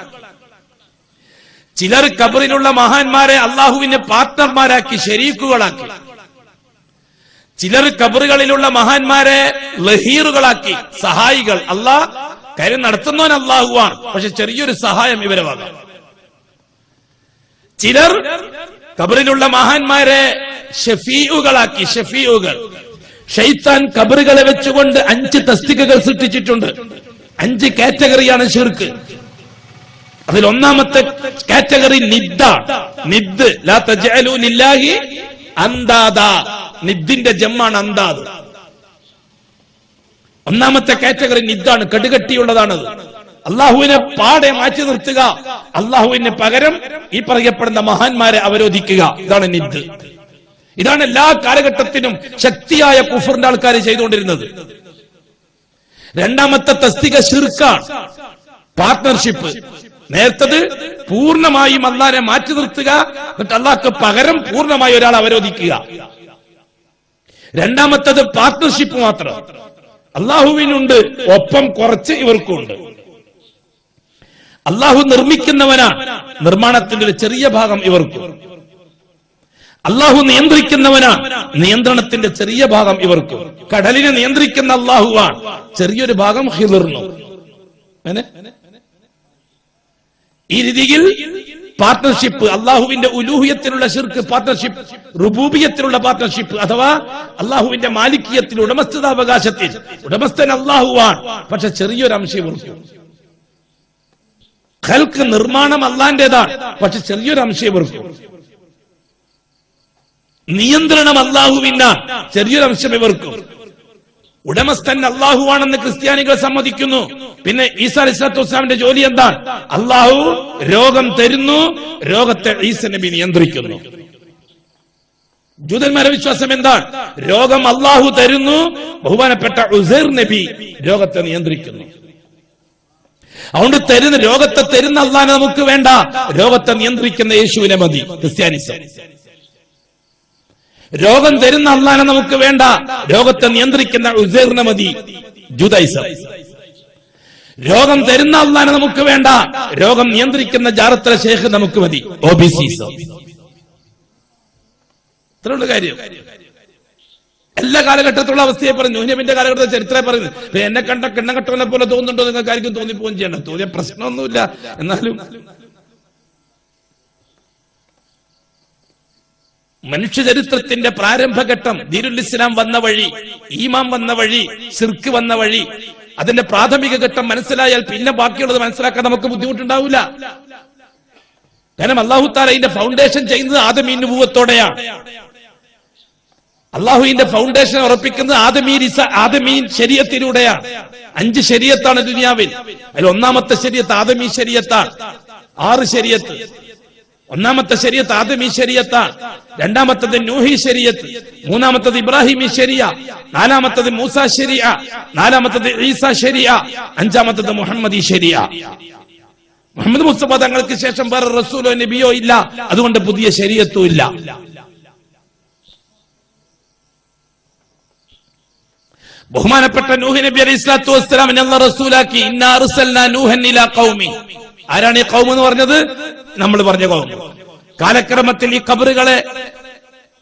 ചിലർ ഖബറിലുള്ള മഹാന്മാരെ അള്ളാഹുവിന്റെ പാർട്ട്ണർമാരാക്കി, ശരീക്കുകളാക്കി. ചിലർ ഖബറുകളിലുള്ള മഹാന്മാരെ ലഹീറുകളാക്കി, സഹായികൾ. അള്ളാഹ് കാര്യം നടത്തുന്നവൻ അള്ളാഹുവാണ്, പക്ഷെ ചെറിയൊരു സഹായം ഇവരെ വാങ്ങാം. ചിലർ ഖബറിലുള്ള മഹാന്മാരെ ഷഫീഉകളാക്കി, ഷഫീഉകൾ. ശൈത്താൻ ഖബറുകളെ വെച്ചുകൊണ്ട് 5 തസ്തികകൾ സൃഷ്ടിച്ചിട്ടുണ്ട്. 5 കാറ്റഗറിയാണ് ശിർക്ക്. അതിൽ 1ാമത്തെ കാറ്റഗറി നിദ്ദാണ്. നിദ്, ലാ തജ്അലു ലില്ലാഹി അന്ദാദാ, നിദ്ദിന്റെ ജമ്മാണ് അന്താദ്. 1ാമത്തെ കാറ്റഗറി നിദ്ദാണ്, കടുകട്ടിയുള്ളതാണത്. അള്ളാഹുവിനെ പാടെ മാറ്റി നിർത്തുക, അള്ളാഹുവിന് പകരം ഈ പറയപ്പെടുന്ന മഹാന്മാരെ അവരോധിക്കുക. ഇതാണ് നിദ്. ഇതാണ് എല്ലാ കാലഘട്ടത്തിനും ശക്തിയായ കുഫറിന്റെ ആൾക്കാർ ചെയ്തുകൊണ്ടിരുന്നത്. 2ാമത്തെ തസ്തിക ശിർക്കാണ്, പാർട്ട്ണർഷിപ്പ്. നേരത്തത് പൂർണ്ണമായും അള്ളാഹിനെ മാറ്റി നിർത്തുക, എന്നിട്ട് അള്ളാഹ്ക്ക് പകരം പൂർണ്ണമായി ഒരാൾ അവരോധിക്കുക. 2ാമത്തത് പാർട്ട്ണർഷിപ്പ് മാത്രം. അള്ളാഹുവിനുണ്ട്, ഒപ്പം കുറച്ച് ഇവർക്കുണ്ട്. അള്ളാഹു നിർമ്മിക്കുന്നവനാണ്, നിർമ്മാണത്തിന്റെ ഒരു ചെറിയ ഭാഗം ഇവർക്കും. അള്ളാഹു നിയന്ത്രിക്കുന്നവനാണ്, നിയന്ത്രണത്തിന്റെ ചെറിയ ഭാഗം ഇവർക്കും. കടലിനെ നിയന്ത്രിക്കുന്ന അള്ളാഹുവാണ്, ചെറിയൊരു ഭാഗം ഹിളിർന്നു. ഈ രീതിയിൽ പാർട്ട്ണർഷിപ്പ്, അള്ളാഹുവിന്റെ ഉലൂഹിയത്തിലുള്ള ശിർക്ക് പാർട്ട്ണർഷിപ്പ്, റുബൂബിയത്തിലുള്ള പാർട്ട്ണർഷിപ്പ്, അഥവാ അള്ളാഹുവിന്റെ മാലിക്കിയത്തിൽ, ഉടമസ്ഥതാവകാശത്തിൽ ഉടമസ്ഥൻ അള്ളാഹുവാണ്, പക്ഷെ ചെറിയൊരു അംശം ഇവർക്കും. ഖൽഖ്, നിർമ്മാണം അള്ളാന്റേതാണ്, പക്ഷെ ചെറിയൊരു അംശം ഇവർക്കും. നിയന്ത്രണം അള്ളാഹുവിനാണ്, ചെറിയൊരു അംശം ഇവർക്കും. ഉടമസ്ഥൻ അള്ളാഹുവാണെന്ന് ക്രിസ്ത്യാനികൾ സമ്മതിക്കുന്നു. പിന്നെ ഈസാ അലൈഹിസ്സലാത്തു വസ്സലാമിന്റെ ജോലി എന്താണ്? അള്ളാഹു രോഗം തരുന്നു, രോഗത്തെ ഈസാ നബി നിയന്ത്രിക്കുന്നു. ജൂതന്മാരുടെ വിശ്വാസം എന്താണ്? രോഗം അള്ളാഹു തരുന്നു, ബഹുമാനപ്പെട്ട ഉസൈർ നബി രോഗത്തെ നിയന്ത്രിക്കുന്നു. അതുകൊണ്ട് രോഗത്തെ തരുന്ന അള്ളാഹിനെ നമുക്ക് വേണ്ട, രോഗത്തെ നിയന്ത്രിക്കുന്ന യേശുവിനെ മതി. ക്രിസ്ത്യാനിസം. രോഗം തരുന്ന അള്ളാഹിനെ നമുക്ക് വേണ്ട, രോഗത്തെ നിയന്ത്രിക്കുന്ന ഉസൈറിനെ മതി. ജൂദൈസം. രോഗം തരുന്ന അള്ളാഹിനെ നമുക്ക് വേണ്ട, രോഗം നിയന്ത്രിക്കുന്ന ജാറത്തുൽ ശൈഖ് നമുക്ക് മതി. ഒബിസിസം. ഇത്രയുള്ള കാര്യം. എല്ലാ കാലഘട്ടത്തിലുള്ള അവസ്ഥയെ പറഞ്ഞു. നൂഹ്നബിന്റെ കാലഘട്ടത്തെ ചരിത്രത്തെ പറയുന്നു. എന്നെ കണ്ട കിണ്ണകെട്ടവനെ പോലെ തോന്നുന്നുണ്ടോ നിങ്ങൾക്ക് ആർക്കും തോന്നിപ്പോവും ചെയ്യണം. തോന്നിയ പ്രശ്നമൊന്നുമില്ല. എന്നാലും മനുഷ്യ ചരിത്രത്തിന്റെ പ്രാരംഭഘട്ടം, ദീനുൽ ഇസ്ലാം വന്ന വഴി, ഈമാൻ വന്ന വഴി, ശിർക്ക് വന്ന വഴി, അതിന്റെ പ്രാഥമിക ഘട്ടം മനസ്സിലായാൽ പിന്നെ ബാക്കിയുള്ളത് മനസ്സിലാക്കാൻ നമുക്ക് ബുദ്ധിമുട്ടുണ്ടാവില്ല. കാരണം അല്ലാഹു തആല ഇതിന്റെ ഫൗണ്ടേഷൻ ചെയ്യുന്നത് ആദമീ നുബുവത്തോടെയാണ്. അള്ളാഹുവിന്റെ ഫൗണ്ടേഷൻ ഉറപ്പിക്കുന്നത് ആദമീൻ ശരീഅത്തിലൂടെയാണ്. 5 ശരീഅത്താണ് ദുനിയാവിൽ. അതിൽ 1ാമത്തെ ശരീഅത്ത് ആദമീ ശരീഅത്താണ്. 6 ശരീഅത്ത്. ഒന്നാമത്തെ ശരീഅത്ത് ആദമി ശരീഅത്താണ്, രണ്ടാമത്തത് നൂഹി ശരീഅത്ത്, മൂന്നാമത്തത് ഇബ്രാഹിമി ശരിയ, നാലാമത്തത് മൂസ ശരിയ, നാലാമത്തത് ഈസ ശരിയ, അഞ്ചാമത്തത് മുഹമ്മദി ശരിയ. മുഹമ്മദ് മുസ്തഫ തങ്ങൾക്ക് ശേഷം വേറെ റസൂലോ നബിയോ ഇല്ല, അതുകൊണ്ട് പുതിയ ശരീഅത്തും ഇല്ല. ബഹുമാനപ്പെട്ട നൂഹ് നബി അലൈഹി സ്വലാത്തു വസ്സലാമിനെ അല്ലാഹു റസൂലാക്കി. ഇന്നാ അർസൽനാ നൂഹൻ ഇലാ ഖൗമി. ആരാണ് ഈ ഖൗം എന്ന് പറഞ്ഞത്? നമ്മൾ പറഞ്ഞ ഖൗം. കാലക്രമത്തിൽ ഈ ഖബറുകളെ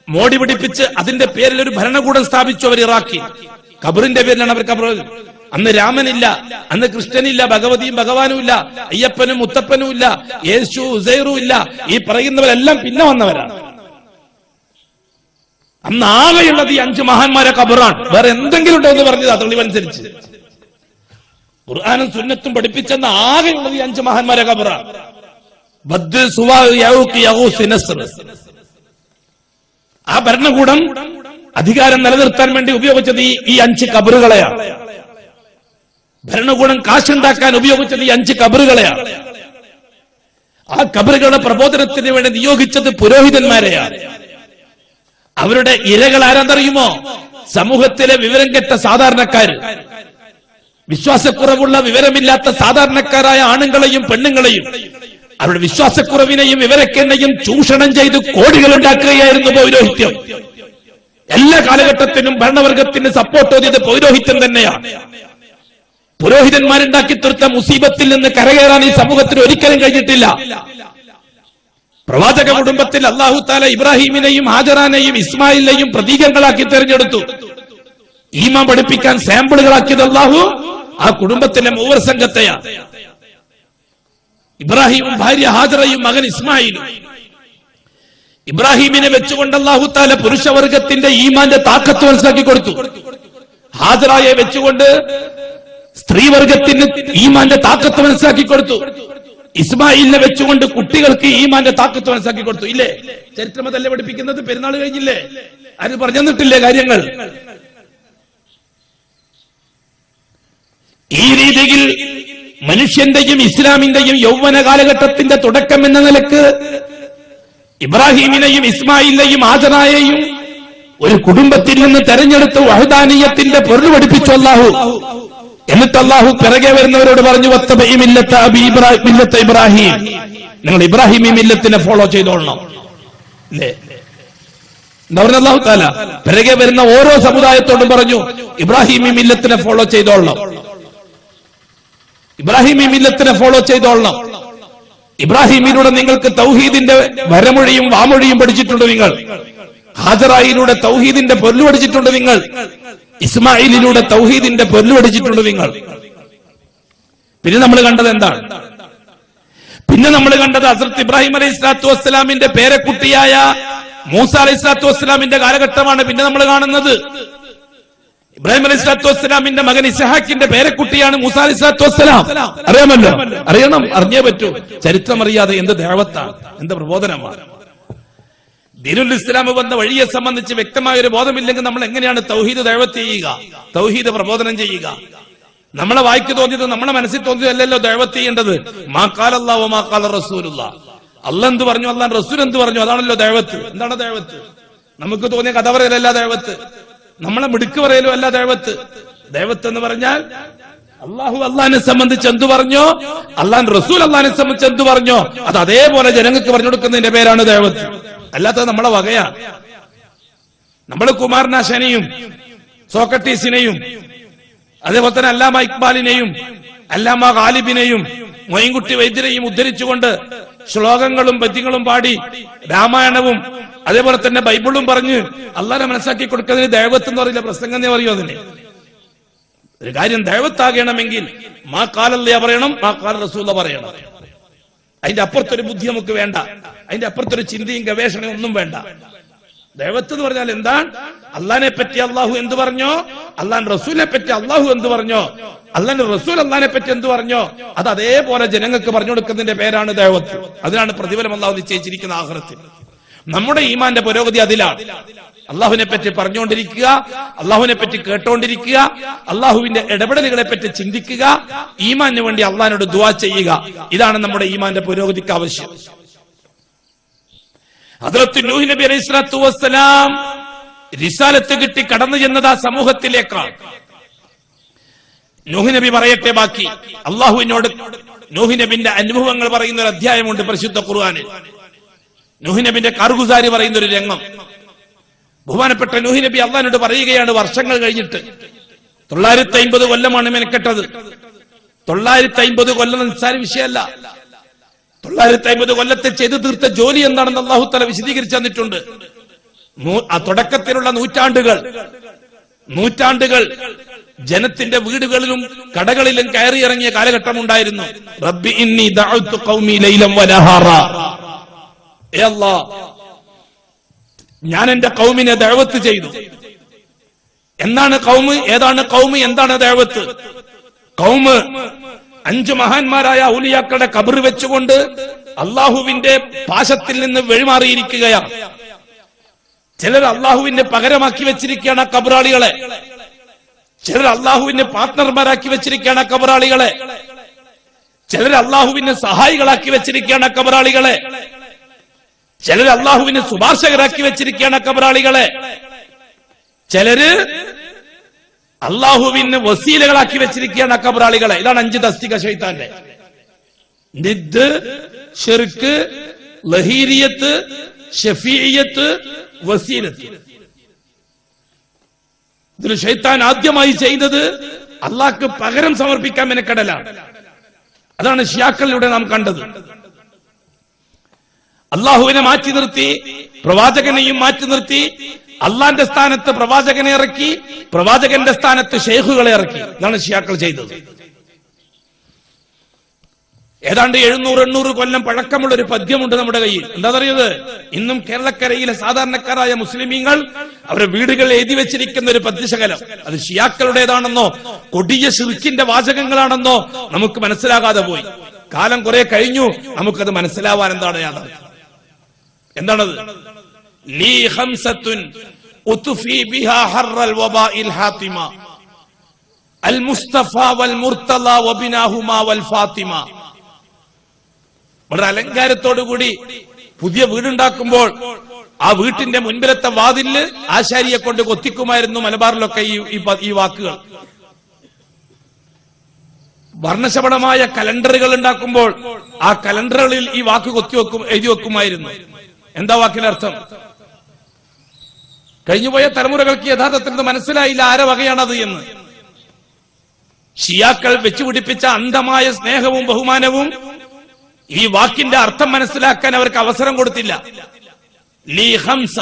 മോടി പിടിപ്പിച്ച് അതിന്റെ പേരിൽ ഒരു ഭരണകൂടം സ്ഥാപിച്ചു അവർ ഇറാഖിൽ. ഖബറിന്റെ പേരിലാണ് അവർ ഖബർ. അന്ന് രാമനില്ല, അന്ന് കൃഷ്ണനില്ല, ഭഗവതിയും ഭഗവാനും ഇല്ല, അയ്യപ്പനും മുത്തപ്പനും ഇല്ല, യേശു ഉസൈറും ഇല്ല. ഈ പറയുന്നവരെല്ലാം പിന്നെ വന്നവരാണ്. അന്ന് ആകെയുള്ളത് ഈ 5 മഹാന്മാരെ ഖബറാണ്. വേറെ എന്തെങ്കിലും ഉണ്ടോ എന്ന് പറഞ്ഞത് ആ തെളിവനുസരിച്ച് ഖുർആനും സുന്നത്തും പഠിപ്പിച്ചെന്ന ആകെയുള്ളത് ഈ 5 മഹാന്മാരെ ഖബറാണ്. ബദ്ദ്, സുവാ, യഊഖ്, യഗൂസ്, നസ്ർ. ആ ഭരണകൂടം അധികാരം നിലനിർത്താൻ വേണ്ടി ഉപയോഗിച്ചത് ഈ 5 ഖബറുകളെയാണ്. ഭരണകൂടം കാശുണ്ടാക്കാൻ ഉപയോഗിച്ചത് ഈ 5 ഖബറുകളെയാണ്. ആ ഖബറുകളുടെ പ്രബോധനത്തിന് വേണ്ടി നിയോഗിച്ചത് പുരോഹിതന്മാരെയാണ്. അവരുടെ ഇരകൾ ആരാന്നറിയുമോ? സമൂഹത്തിലെ വിവരം കെട്ട സാധാരണക്കാർ, വിശ്വാസക്കുറവുള്ള വിവരമില്ലാത്ത സാധാരണക്കാരായ ആണുങ്ങളെയും പെണ്ണുങ്ങളെയും അവരുടെ വിശ്വാസക്കുറവിനെയും വിവരക്കേടിനെയും ചൂഷണം ചെയ്ത് കോടികൾ ഉണ്ടാക്കുകയായിരുന്നു പൗരോഹിത്യം. എല്ലാ കാലഘട്ടത്തിലും ഭരണവർഗത്തിന് സപ്പോർട്ട് ചെയ്തത് പൗരോഹിത്യം തന്നെയാണ്. പുരോഹിതന്മാരുണ്ടാക്കി തീർത്ത മുസീബത്തിൽ നിന്ന് കരകയറാൻ ഈ സമൂഹത്തിന് ഒരിക്കലും കഴിഞ്ഞിട്ടില്ല. പ്രവാചക കുടുംബത്തിൽ അല്ലാഹു തആല ഇബ്രാഹിമിനെയും ഹാജറാനെയും ഇസ്മായിലിനെയും പ്രതീകങ്ങളാക്കി തെരഞ്ഞെടുത്തു. ഈമാൻ പഠിപ്പിക്കാൻ സാമ്പിളുകളാക്കിയത് അല്ലാഹു ആ കുടുംബത്തിലെ മൂവർ സംഘത്തെയാണ്. ഇബ്രാഹിമും ഭാര്യ ഹാജറയും മകൻ ഇസ്മായിലും. ഇബ്രാഹിമിനെ വെച്ചുകൊണ്ട് അല്ലാഹു തആല പുരുഷവർഗത്തിന്റെ ഈമാന്റെ താക്കത്ത് മനസ്സിലാക്കി കൊടുത്തു. ഹാജറയെ വെച്ചുകൊണ്ട് സ്ത്രീവർഗത്തിന് ഈമാന്റെ താക്കത്ത് മനസ്സിലാക്കി കൊടുത്തു. ഇസ്മായിലിനെ വെച്ചുകൊണ്ട് കുട്ടികൾക്ക് ഈമാന്റെ താക്കത്ത് മനസ്സിലാക്കി കൊടുത്തു. ഇല്ലേ? ചരിത്രം അതല്ലേ പഠിപ്പിക്കുന്നത്? പെരുന്നാൾ കഴിഞ്ഞില്ലേ? ആരും പറഞ്ഞു തന്നിട്ടില്ലേ കാര്യങ്ങൾ? ഈ രീതിയിൽ മനുഷ്യന്റെയും ഇസ്ലാമിന്റെയും യൗവന കാലഘട്ടത്തിന്റെ തുടക്കം എന്ന നിലക്ക് ഇബ്രാഹിമിനെയും ഇസ്മായിലിനെയും ഹാജറായെയും ഒരു കുടുംബത്തിൽ നിന്ന് തെരഞ്ഞെടുത്ത് വഹദാനിയത്തിന്റെ പൊരുൾ പഠിപ്പിച്ചു അല്ലാഹു. എന്നിട്ട് അല്ലാഹു പിറകെ വരുന്നവരോട് പറഞ്ഞു, ഇബ്രാഹിം, നിങ്ങൾ ഇബ്രാഹിമി മില്ലത്തിനെ ഫോളോ ചെയ്തോളണം. അല്ലേ? എന്താ പറഞ്ഞ അല്ലാഹു തആല? പിറകെ വരുന്ന ഓരോ സമുദായത്തോടും പറഞ്ഞു, ഇബ്രാഹിമി മില്ലത്തിനെ ഫോളോ ചെയ്തോളണം. ഇബ്രാഹിമി മില്ലത്തിനെ ഫോളോ ചെയ്തോളണം. ഇബ്രാഹിമിലൂടെ നിങ്ങൾക്ക് തൗഹീദിന്റെ വരമൊഴിയും വാമൊഴിയും പഠിച്ചിട്ടുണ്ട് നിങ്ങൾ. ഹാജറായിലൂടെ തൗഹീദിന്റെ പൊരുൾ പഠിച്ചിട്ടുണ്ട് നിങ്ങൾ. ഇസ്മായിലിലൂടെ തൗഹീദിന്റെ പൊരുൾ പഠിച്ചിട്ടുണ്ട് നിങ്ങൾ. പിന്നെ നമ്മൾ കണ്ടത് എന്താണ്? പിന്നെ നമ്മൾ കണ്ടത് ഹസ്രത്ത് ഇബ്രാഹിം അലൈഹി സ്വലാത്തു വസ്സലാമിന്റെ പേരക്കുട്ടിയായ മൂസ അലൈഹി സ്വലാത്തു വസ്സലാമിന്റെ കാലഘട്ടമാണ്. പിന്നെ നമ്മൾ കാണുന്നത് ഇബ്രാഹിം അലൈഹി സ്വലാത്തു വസ്സലാമിന്റെ മകൻ ഇസ്ഹാഖിന്റെ പേരക്കുട്ടിയാണ് മൂസ അലൈഹി സ്വലാത്തു വസ്സലാം. അറിയാമല്ലോ? അറിയണം, അറിഞ്ഞേ പറ്റൂ. ചരിത്രം അറിയാതെ എന്ത് ദഅവത്താണ്, എന്ത് പ്രബോധനമാണ്. ദീനുൽ ഇസ്ലാം വന്ന വഴിയെ സംബന്ധിച്ച് വ്യക്തമായ ഒരു ബോധമില്ലെങ്കിൽ നമ്മൾ എങ്ങനെയാണ് തൗഹീദ് ദഅവത്ത് ചെയ്യുക, തൗഹീദ് പ്രബോധനം ചെയ്യുക? നമ്മളെ വായിക്ക് തോന്നിയത്, നമ്മളെ മനസ്സിൽ തോന്നിയതല്ലല്ലോ ദഅവത്ത് ചെയ്യേണ്ടത്. മാ ഖാല അല്ലാഹു വമാ ഖാല റസൂലുള്ളാഹ്. അല്ലാഹ് എന്ത് പറഞ്ഞു, അല്ലാഹ് റസൂൽ എന്ത് പറഞ്ഞു, അതാണല്ലോ ദഅവത്ത്. എന്താണ് ദഅവത്ത്? നമുക്ക് തോന്നിയ കഥ പറയലല്ല ദഅവത്ത്, നമ്മളെ മിടുക്ക് പറയലും അല്ല ദഅവത്ത്. ദഅവത്ത് എന്ന് പറഞ്ഞാൽ അല്ലാഹു അല്ലാഹിനെ സംബന്ധിച്ച് എന്തു പറഞ്ഞോ, അല്ലാഹ് റസൂൽ അല്ലാഹിനെ സംബന്ധിച്ച് എന്തു പറഞ്ഞോ അത് അതേപോലെ ജനങ്ങൾക്ക് പറഞ്ഞു കൊടുക്കുന്നതിന്റെ പേരാണ് ദഅവത്ത്. അല്ലാത്തത് നമ്മളെ വകയാണ്. നമ്മൾ കുമാരനാശാനെയും സോക്രട്ടീസിനെയും അതേപോലെ തന്നെ അല്ലാമ ഇക്ബാലിനെയും അല്ലാമ ഗാലിബിനെയും മൊയ്ൻകുട്ടി വൈദ്യരെയും ഉദ്ധരിച്ചുകൊണ്ട് ശ്ലോകങ്ങളും പദ്യങ്ങളും പാടി രാമായണവും അതേപോലെ തന്നെ ബൈബിളും പറഞ്ഞ് അള്ളാഹനെ മനസ്സിലാക്കി കൊടുക്കുന്നതിന് ദഅവത്ത് എന്ന് പറയില്ല, പ്രസംഗം എന്ന് പറയും. അതിന് ഒരു കാര്യം ദഅവത്താകണമെങ്കിൽ മാ ഖാല അല്ലാഹ് പറയണം, മാ ഖാല റസൂൽ പറയണം. അതിന്റെ അപ്പുറത്തൊരു ബുദ്ധി നമുക്ക് വേണ്ട, അതിന്റെ അപ്പുറത്തൊരു ചിന്തയും ഗവേഷണവും ഒന്നും വേണ്ട. ദഅവത്ത് എന്ന് പറഞ്ഞാൽ എന്താണ്? അള്ളാഹിനെ പറ്റി അള്ളാഹു എന്ത് പറഞ്ഞോ, അള്ളാഹ് റസൂലിനെ പറ്റി അള്ളാഹു എന്ത് പറഞ്ഞോ, അള്ളാഹ് റസൂൽ അള്ളാഹിനെ പറ്റി എന്ത് പറഞ്ഞോ അത് അതേപോലെ ജനങ്ങൾക്ക് പറഞ്ഞു കൊടുക്കുന്നതിന്റെ പേരാണ് ദഅവത്ത്. അതിനാണ് പ്രതിഫലം അള്ളാഹു നിശ്ചയിച്ചിരിക്കുന്ന ആഖിറത്തിൽ. നമ്മുടെ ഈമാന്റെ പുരോഗതി അതിലാണ്. അള്ളാഹുവിനെ പറ്റി പറഞ്ഞുകൊണ്ടിരിക്കുക, അള്ളാഹുവിനെ പറ്റി കേട്ടോണ്ടിരിക്കുക, അള്ളാഹുവിന്റെ ഇടപെടലുകളെ പറ്റി ചിന്തിക്കുക, ഈമാന് വേണ്ടി അള്ളാഹിനോട് ദുആ ചെയ്യുക. ഇതാണ് നമ്മുടെ ഈമാന്റെ പുരോഗതിക്ക് ആവശ്യം. ഹദ്റത്ത് നൂഹ് നബി അലൈഹി സ്വലാത്തു വസ്സലാം റിസാലത്ത് കിട്ടി കടന്നു ചെന്നത് ആ സമൂഹത്തിലേക്കാണ്. നൂഹ് നബി പറയട്ടെ ബാക്കി. അള്ളാഹുവിനോട് നൂഹ് നബിന്റെ അനുഭവങ്ങൾ പറയുന്ന ഒരു അധ്യായമുണ്ട് പരിശുദ്ധ ഖുർആനിൽ. നൂഹ് നബിന്റെ കാർഗുസാരി പറയുന്ന ഒരു രംഗം. ബഹുമാനപ്പെട്ട നൂഹ് നബി അള്ളാഹിനോട് പറയുകയാണ്, വർഷങ്ങൾ കഴിഞ്ഞിട്ട് 950 കൊല്ലമാണ് മെനക്കെട്ടത്. 950 കൊല്ലം നിസ്സാര വിഷയമല്ല. 950 കൊല്ലത്തെ ചെയ്തു തീർത്ത ജോലി എന്താണെന്ന് അള്ളാഹു തആല വിശദീകരിച്ചു തന്നിട്ടുണ്ട്. ആ തുടക്കത്തിലുള്ള നൂറ്റാണ്ടുകൾ ജനത്തിന്റെ വീടുകളിലും കടകളിലും കയറി ഇറങ്ങിയ കാലഘട്ടം ഉണ്ടായിരുന്നു. റബ്ബി ഇന്നി ദഅഉതു ഖൗമി ലൈലൻ വനഹാറ. ഏ അല്ലാഹ്, ഞാൻ എന്റെ ഖൗമിനെ ദഅവത്ത് ചെയ്തു. എന്താണ് ഖൗമ്, ഏതാണ് ഖൗമ്, എന്താണ് ദഅവത്ത്? ഖൗമ് 5 മഹാന്മാരായ ഔലിയാക്കളുടെ ഖബർ വെച്ചുകൊണ്ട് അള്ളാഹുവിന്റെ പാശത്തിൽ നിന്ന് വെഴിമാറിയിരിക്കുകയാണ്. ചിലർ അള്ളാഹുവിന്റെ പകരമാക്കി വെച്ചിരിക്കുകയാണ് ആ ഖബറാളികളെ. ചിലർ അള്ളാഹുവിന്റെ പാർട്ട്ണർമാരാക്കി വെച്ചിരിക്കുകയാണ് ആ ഖബറാളികളെ. ചിലർ അള്ളാഹുവിന്റെ സഹായികളാക്കി വെച്ചിരിക്കുകയാണ് ആ ഖബറാളികളെ. ചിലർ അള്ളാഹുവിന് ശുപാർശകരാക്കി വെച്ചിരിക്കുകയാണ് ഖബറാളികളെ. ചിലര് അള്ളാഹുവിന് വസീലകളാക്കി വെച്ചിരിക്കുകയാണ് ഖബറാളികളെ. ഇതാണ് 5 തസ്തിക ശൈത്താന്റെ. നിദ്, ശിർക്ക്, ലഹീരിയത്ത്, ശഫീഇയ്യത്ത്, വസീലത്ത്. ഇതിൽ ശൈത്താൻ ആദ്യമായി ചെയ്തത് അള്ളാഹ്ക്ക് പകരം സമർപ്പിക്കാൻ മെനക്കെടലാണ്. അതാണ് ശിയാക്കളിലൂടെ നാം കണ്ടത്. അള്ളാഹുവിനെ മാറ്റി നിർത്തി, പ്രവാചകനെയും മാറ്റി നിർത്തി, അള്ളാന്റെ സ്ഥാനത്ത് പ്രവാചകനെ ഇറക്കി, പ്രവാചകന്റെ സ്ഥാനത്ത് ശൈഖുകളെ ഇറക്കി. ഇതാണ് ശിയാക്കൾ ചെയ്തത്. ഏതാണ്ട് 700-800 കൊല്ലം പഴക്കമുള്ള ഒരു പദ്യമുണ്ട് നമ്മുടെ കയ്യിൽ. എന്താണെന്നറിയത്? ഇന്നും കേരളക്കരയിലെ സാധാരണക്കാരായ മുസ്ലിമീങ്ങൾ അവരുടെ വീടുകളിൽ എഴുതി വെച്ചിരിക്കുന്ന ഒരു പദ്യശകലം. അത് ഷിയാക്കളുടേതാണെന്നോ കൊടിയ ശിർക്കിന്റെ വാചകങ്ങളാണെന്നോ നമുക്ക് മനസ്സിലാകാതെ പോയി. കാലം കുറെ കഴിഞ്ഞു, നമുക്കത് മനസ്സിലാവാൻ എന്താണ് യാഥാർത്ഥ്യം. എന്താണത്? ലീ ഖംസത്തുൻ ഉത്ഫി ബിഹാ ഹർറൽ വബാഇൽ ഹാതിമ അൽ മുസ്തഫ വൽ മുർത്തള വബിനാഹുമാ വൽ ഫാത്തിമ. വളരെ അലങ്കാരത്തോടുകൂടി പുതിയ വീടുണ്ടാക്കുമ്പോൾ ആ വീട്ടിന്റെ മുൻപിലത്തെ വാതിലില് ആശാരിയെ കൊണ്ട് കൊത്തിക്കുമായിരുന്നു മലബാറിലൊക്കെ ഈ വാക്കുകൾ. വർണ്ണശബളമായ കലണ്ടറുകൾ ഉണ്ടാക്കുമ്പോൾ ആ കലണ്ടറുകളിൽ ഈ വാക്ക് എഴുതി വെക്കുമായിരുന്നു. എന്താ വാക്കിനർത്ഥം? കഴിഞ്ഞുപോയ തലമുറകൾക്ക് യഥാർത്ഥത്തിൽ മനസ്സിലായില്ല ആരെ വകയാണത് എന്ന്. ഷിയാക്കൾ വെച്ചുപിടിപ്പിച്ച അന്ധമായ സ്നേഹവും ബഹുമാനവും ഈ വാക്കിന്റെ അർത്ഥം മനസ്സിലാക്കാൻ അവർക്ക് അവസരം കൊടുത്തില്ല. ലീ ഹംസ,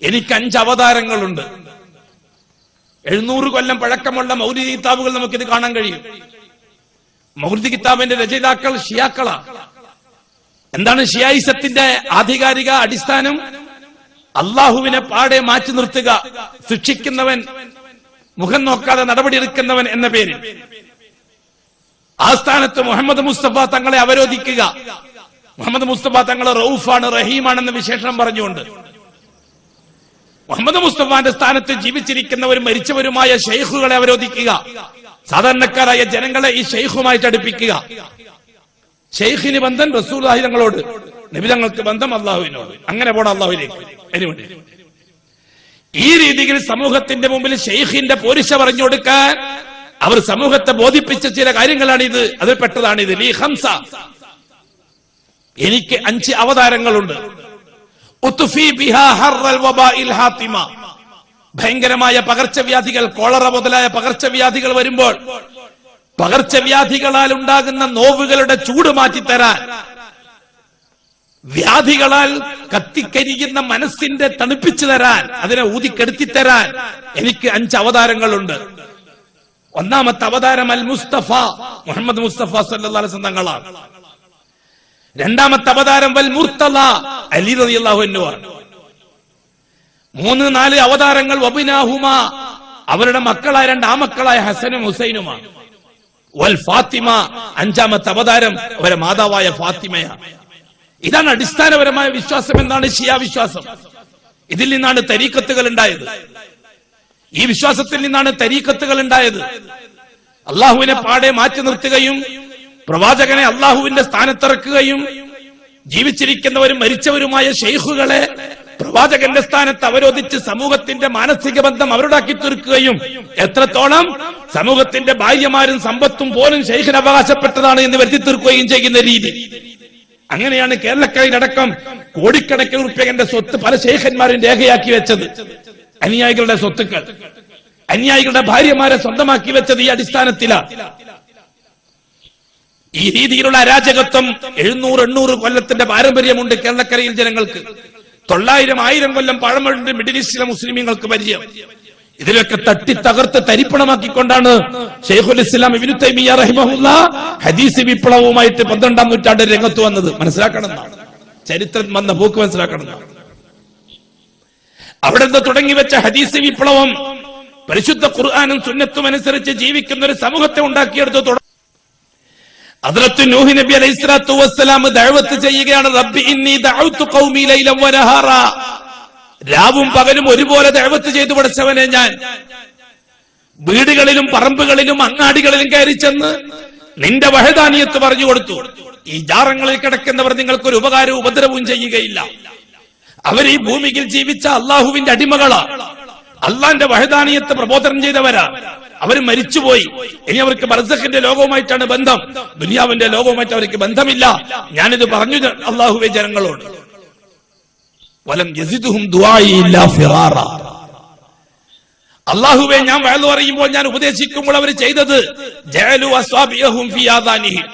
എനിക്ക് 5 അവതാരങ്ങളുണ്ട്. 700 കൊല്ലം പഴക്കമുള്ള മൗലിദ് കിതാബുകൾ നമുക്കിത് കാണാൻ കഴിയും. മൗലിദ് കിതാബിന്റെ രചയിതാക്കൾ ഷിയാക്കളാണ്. എന്താണ് ഷിയായിസത്തിന്റെ ആധികാരിക അടിസ്ഥാനം? അള്ളാഹുവിനെ പാടെ മാറ്റി നിർത്തുക, ശിക്ഷിക്കുന്നവൻ, മുഖം നോക്കാതെ നടപടിയെടുക്കുന്നവൻ എന്ന പേരിൽ. ആ സ്ഥാനത്ത് മുഹമ്മദ് മുസ്തഫ തങ്ങളെ അവരോധിക്കുക. മുഹമ്മദ് മുസ്തഫ തങ്ങളെ റൌഫാണ്, റഹീമാണെന്ന വിശേഷണം പറഞ്ഞുകൊണ്ട് മുഹമ്മദ് മുസ്തഫാന്റെ സ്ഥാനത്ത് ജീവിച്ചിരിക്കുന്നവരും മരിച്ചവരുമായ ഷെയ്ഖുകളെ അവരോധിക്കുക. സാധാരണക്കാരായ ജനങ്ങളെ ഈ ഷെയ്ഖുമായിട്ട് അടുപ്പിക്കുക. ഷെയ്ഖിന് ബന്ധം റസൂലുള്ളാഹി തങ്ങളോട്, നബി തങ്ങൾക്ക് ബന്ധം അള്ളാഹുവിനോട്. അങ്ങനെ പോണം അള്ളാഹുവിലേക്ക്. ഈ രീതിയിൽ സമൂഹത്തിന്റെ മുമ്പിൽ ഷെയ്ഖിന്റെ പോരിശ പറഞ്ഞു കൊടുക്കാൻ അവർ സമൂഹത്തെ ബോധിപ്പിച്ച ചില കാര്യങ്ങളാണിത്. അതിൽ പെട്ടതാണിത്. ലീ ഖംസ, എനിക്ക് 5 അവതാരങ്ങളുണ്ട്. ഉത്ഫി ബിഹാ ഹർറൽ വബാഇൽ ഹാതിമ, ഭയങ്കരമായ പകർച്ചവ്യാധികൾ, കോളറ മുതലായ പകർച്ചവ്യാധികൾ വരുമ്പോൾ പകർച്ചവ്യാധികളാൽ ഉണ്ടാകുന്ന നോവുകളുടെ ചൂട് മാറ്റിത്തരാൻ, വ്യാധികളാൽ കത്തിക്കരിയുന്ന മനസ്സിന്റെ തണുപ്പിച്ചു തരാൻ, അതിനെ ഊതിക്കെടുത്തിത്തരാൻ എനിക്ക് 5 അവതാരങ്ങളുണ്ട്. ഒന്നാമത്തെ അവതാരം അൽ മുസ്തഫ, മുഹമ്മദ് മുസ്തഫ സല്ലല്ലാഹു അലൈഹി വസല്ലം തങ്ങളാണ്. രണ്ടാമത്തെ അവതാരം വൽ മുർത്തള, അലി റളിയല്ലാഹു അൻഹു ആണ്. 3, 4 അവതാരങ്ങൾ വബിനാഹുമാ, അവരുടെ മക്കളായ 2 ആമക്കളായ ഹസനും ഹുസൈനുമാണ്. വൽ ഫാത്തിമ, 5ാമത്തെ അവതാരം അവരുടെ മാതാവായ ഫാത്തിമയാണ്. ഇതാണ് അടിസ്ഥാനപരമായ വിശ്വാസം. എന്താണ് ഷിയാ വിശ്വാസം? ഇതിൽ നിന്നാണ് തരീഖത്തുകൾ ഉണ്ടായത്. ഈ വിശ്വാസത്തിൽ നിന്നാണ് തരീഖത്തുകൾ ഉണ്ടായത്. അള്ളാഹുവിനെ പാടെ മാറ്റി നിർത്തുകയും പ്രവാചകനെ അള്ളാഹുവിന്റെ സ്ഥാനത്തിറക്കുകയും ജീവിച്ചിരിക്കുന്നവരും മരിച്ചവരുമായ ശൈഖുകളെ പ്രവാചകന്റെ സ്ഥാനത്ത് അവരോധിച്ച് സമൂഹത്തിന്റെ മാനസിക ബന്ധം അവരോടാക്കി തീർക്കുകയും എത്രത്തോളം സമൂഹത്തിന്റെ ഭാര്യമാരും സമ്പത്തും പോലും ശൈഖിന് അവകാശപ്പെട്ടതാണ് എന്ന് വരുത്തി തീർക്കുകയും ചെയ്യുന്ന രീതി. അങ്ങനെയാണ് കേരളക്കരയിലടക്കം കോടിക്കണക്കിന് റുപ്യന്റെ സ്വത്ത് പല ശൈഖന്മാരും രേഖയാക്കി വെച്ചത്. അനുയായികളുടെ സ്വത്തുക്കൾ, അനുയായികളുടെ ഭാര്യമാരെ സ്വന്തമാക്കി വെച്ചത് ഈ അടിസ്ഥാനത്തിലാണ്. ഈ രീതിയിലുള്ള അരാജകത്വം 700-800 കൊല്ലത്തിന്റെ പാരമ്പര്യമുണ്ട് കേരളക്കരയിൽ ജനങ്ങൾക്ക്. 900-1000 കൊല്ലം പഴമയുണ്ട് മിഡിൽ ഈസ്റ്റിലെ മുസ്ലിമീങ്ങൾക്ക് പരിചയം. ഇതിലൊക്കെ തട്ടി തകർത്ത് തരിപ്പണമാക്കിക്കൊണ്ടാണ് ശൈഖുൽ ഇസ്ലാം ഇബ്നു തൈമിയ്യ റഹിമഹുല്ലാ ഹദീസ് വിപ്ലവവുമായിട്ട് 12ാം നൂറ്റാണ്ടിൽ രംഗത്ത് വന്നത്. മനസ്സിലാക്കണം, ചരിത്രം വന്ന പോക്ക് മനസ്സിലാക്കണം. അവിടെ നിന്ന് തുടങ്ങി വെച്ച ഹദീസ് വിപ്ലവം പരിശുദ്ധ ഖുർആനും സുന്നത്തും അനുസരിച്ച് ജീവിക്കുന്ന ഒരു സമൂഹത്തെ ഉണ്ടാക്കിയെടുത്തു. ഹദ്റത്ത് നൂഹ് നബി അലൈഹിസ്സലാത്തു വസ്സലാം ദഅവത്ത് ചെയ്യുകയാണ്. റബ്ബി ഇന്നി ദഅഉതു ഖൗമി ലൈലൻ വനഹാറ. രാവും പകലും ഒരുപോലെ ദഅവത്ത് ചെയ്തു പഠിച്ചവനെ ഞാൻ. വീടുകളിലും പറമ്പുകളിലും അങ്ങാടികളിലും കയറി ചെന്ന് നിന്റെ വഹദാനിയത്ത് പറഞ്ഞു കൊടുത്തു. ഈ ജാറങ്ങളിൽ കിടക്കുന്നവർ നിങ്ങൾക്കൊരു ഉപകാരവും ഉപദ്രവവും ചെയ്യുകയില്ല. അവർ ഈ ഭൂമിയിൽ ജീവിച്ച അള്ളാഹുവിന്റെ അടിമകളാ, അള്ളാന്റെ വഹദാനിയത്ത് പ്രബോധനം ചെയ്തവരാ. അവർ മരിച്ചുപോയി. ഇനി അവർക്ക് ബർസഖിന്റെ ലോകവുമായിട്ടാണ് ബന്ധം, ദുനിയാവിന്റെ ലോകവുമായിട്ട് അവർക്ക് ബന്ധമില്ല. ഞാനിത് പറഞ്ഞു അള്ളാഹുവെ ജനങ്ങളോട്. വലം യസിദുഹും ദുആഇ ഇല്ലാ ഫിറാറ. അള്ളാഹുവെ ഞാൻ വഅദ് പറയുമ്പോൾ, ഞാൻ ഉപദേശിക്കുമ്പോൾ അവർ ചെയ്തത് ജഅലു അസ്വാബിയഹും ഫീ ആദാനിഹിം.